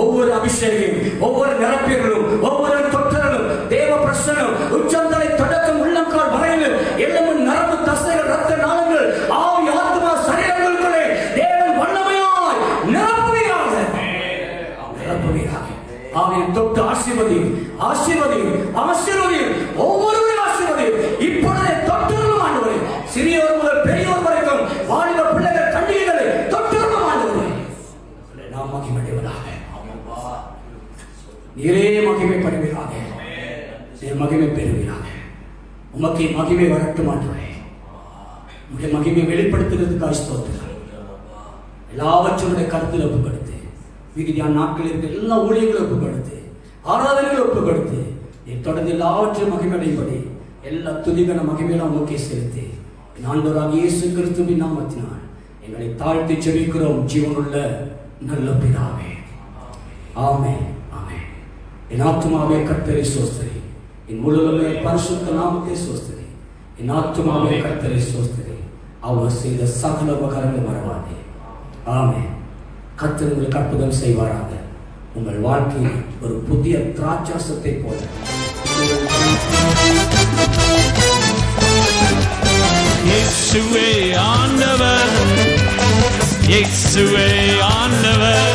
Speaker 2: ஒவ்வொரு அபிஷேகம், ஒவ்வொரு நிரப்பியர்களும், ஒவ்வொரு தொற்றலும் தேவ பிரசன்னம் உச்சந்தலை தொடக்கம் உள்ளங்கால் வரையில் எலும்பு நரம்பு தசைகள் ரத்த நாளங்கள் ஆவி ஆத்மா சரீரங்களுக்குள்ளே தேவன் வல்லமையாய் நிரப்புவீராக. ஆவியை தொட்டு ஆசீர்வதியும் ஆசீர்வதியும் ஆசீர்வதியும் ஒவ்வொருவரையும் ஆசீர்வதியும். இப்பொழுதே தொற்றலும் ஆண்டவரே, சிறியோர் முதல் பெரியோர் வரைக்கும் வாலிப பிள்ளைகள் கண்ணீர்களை தொற்றலும் ஆண்டவரே நாம் மகிமையடைவதாக. நீரே மகிமைப்படுவீராக, நீர் மகிமை பெறுவீராக. உமக்கு மகிமை வரட்டும் ஆண்டவரே. உங்களுடைய மகிமை வெளிப்படுத்துகிறதுக்காக ஸ்தோத்திரம். எல்லாவற்றுடைய கருத்தில் ஒப்பு கொடுத்து விகிதியான நாட்களில் இருக்கிற எல்லா ஊழியர்களும் ஒப்பு கொடுத்து ஆராதனைகளை ஒப்பு கொடுத்து நீர் தொடர்ந்து எல்லாவற்றையும் மகிமையடைபடி எல்லா துதிகன மகிமையெல்லாம் நோக்கி செலுத்தி ஆண்டவராகிய இயேசு கிறிஸ்துவின் நாமத்தினால் எங்களை தாழ்த்தி ஜெபிக்கிறோம் ஜீவனுள்ள நல்ல பிதாவே. ஆமென். என் ஆத்துமாவே கர்த்தரை ஸ்தோத்திரி, என் முழுவதுமே பரிசுத்த நாமத்தை ஸ்தோத்திரி. என் ஆத்துமாவே கர்த்தரை ஸ்தோத்திரி, அவர் செய்த சகல உபகாரங்களை மறவாதே. ஆமென். கர்த்தர் உங்களுக்கு அற்புதம் செய்வாராக. உங்கள் வாழ்க்கையில் ஒரு புதிய திராட்சரசத்தை போல
Speaker 3: இயேசுவே ஆண்டவர், இயேசுவே ஆண்டவர்.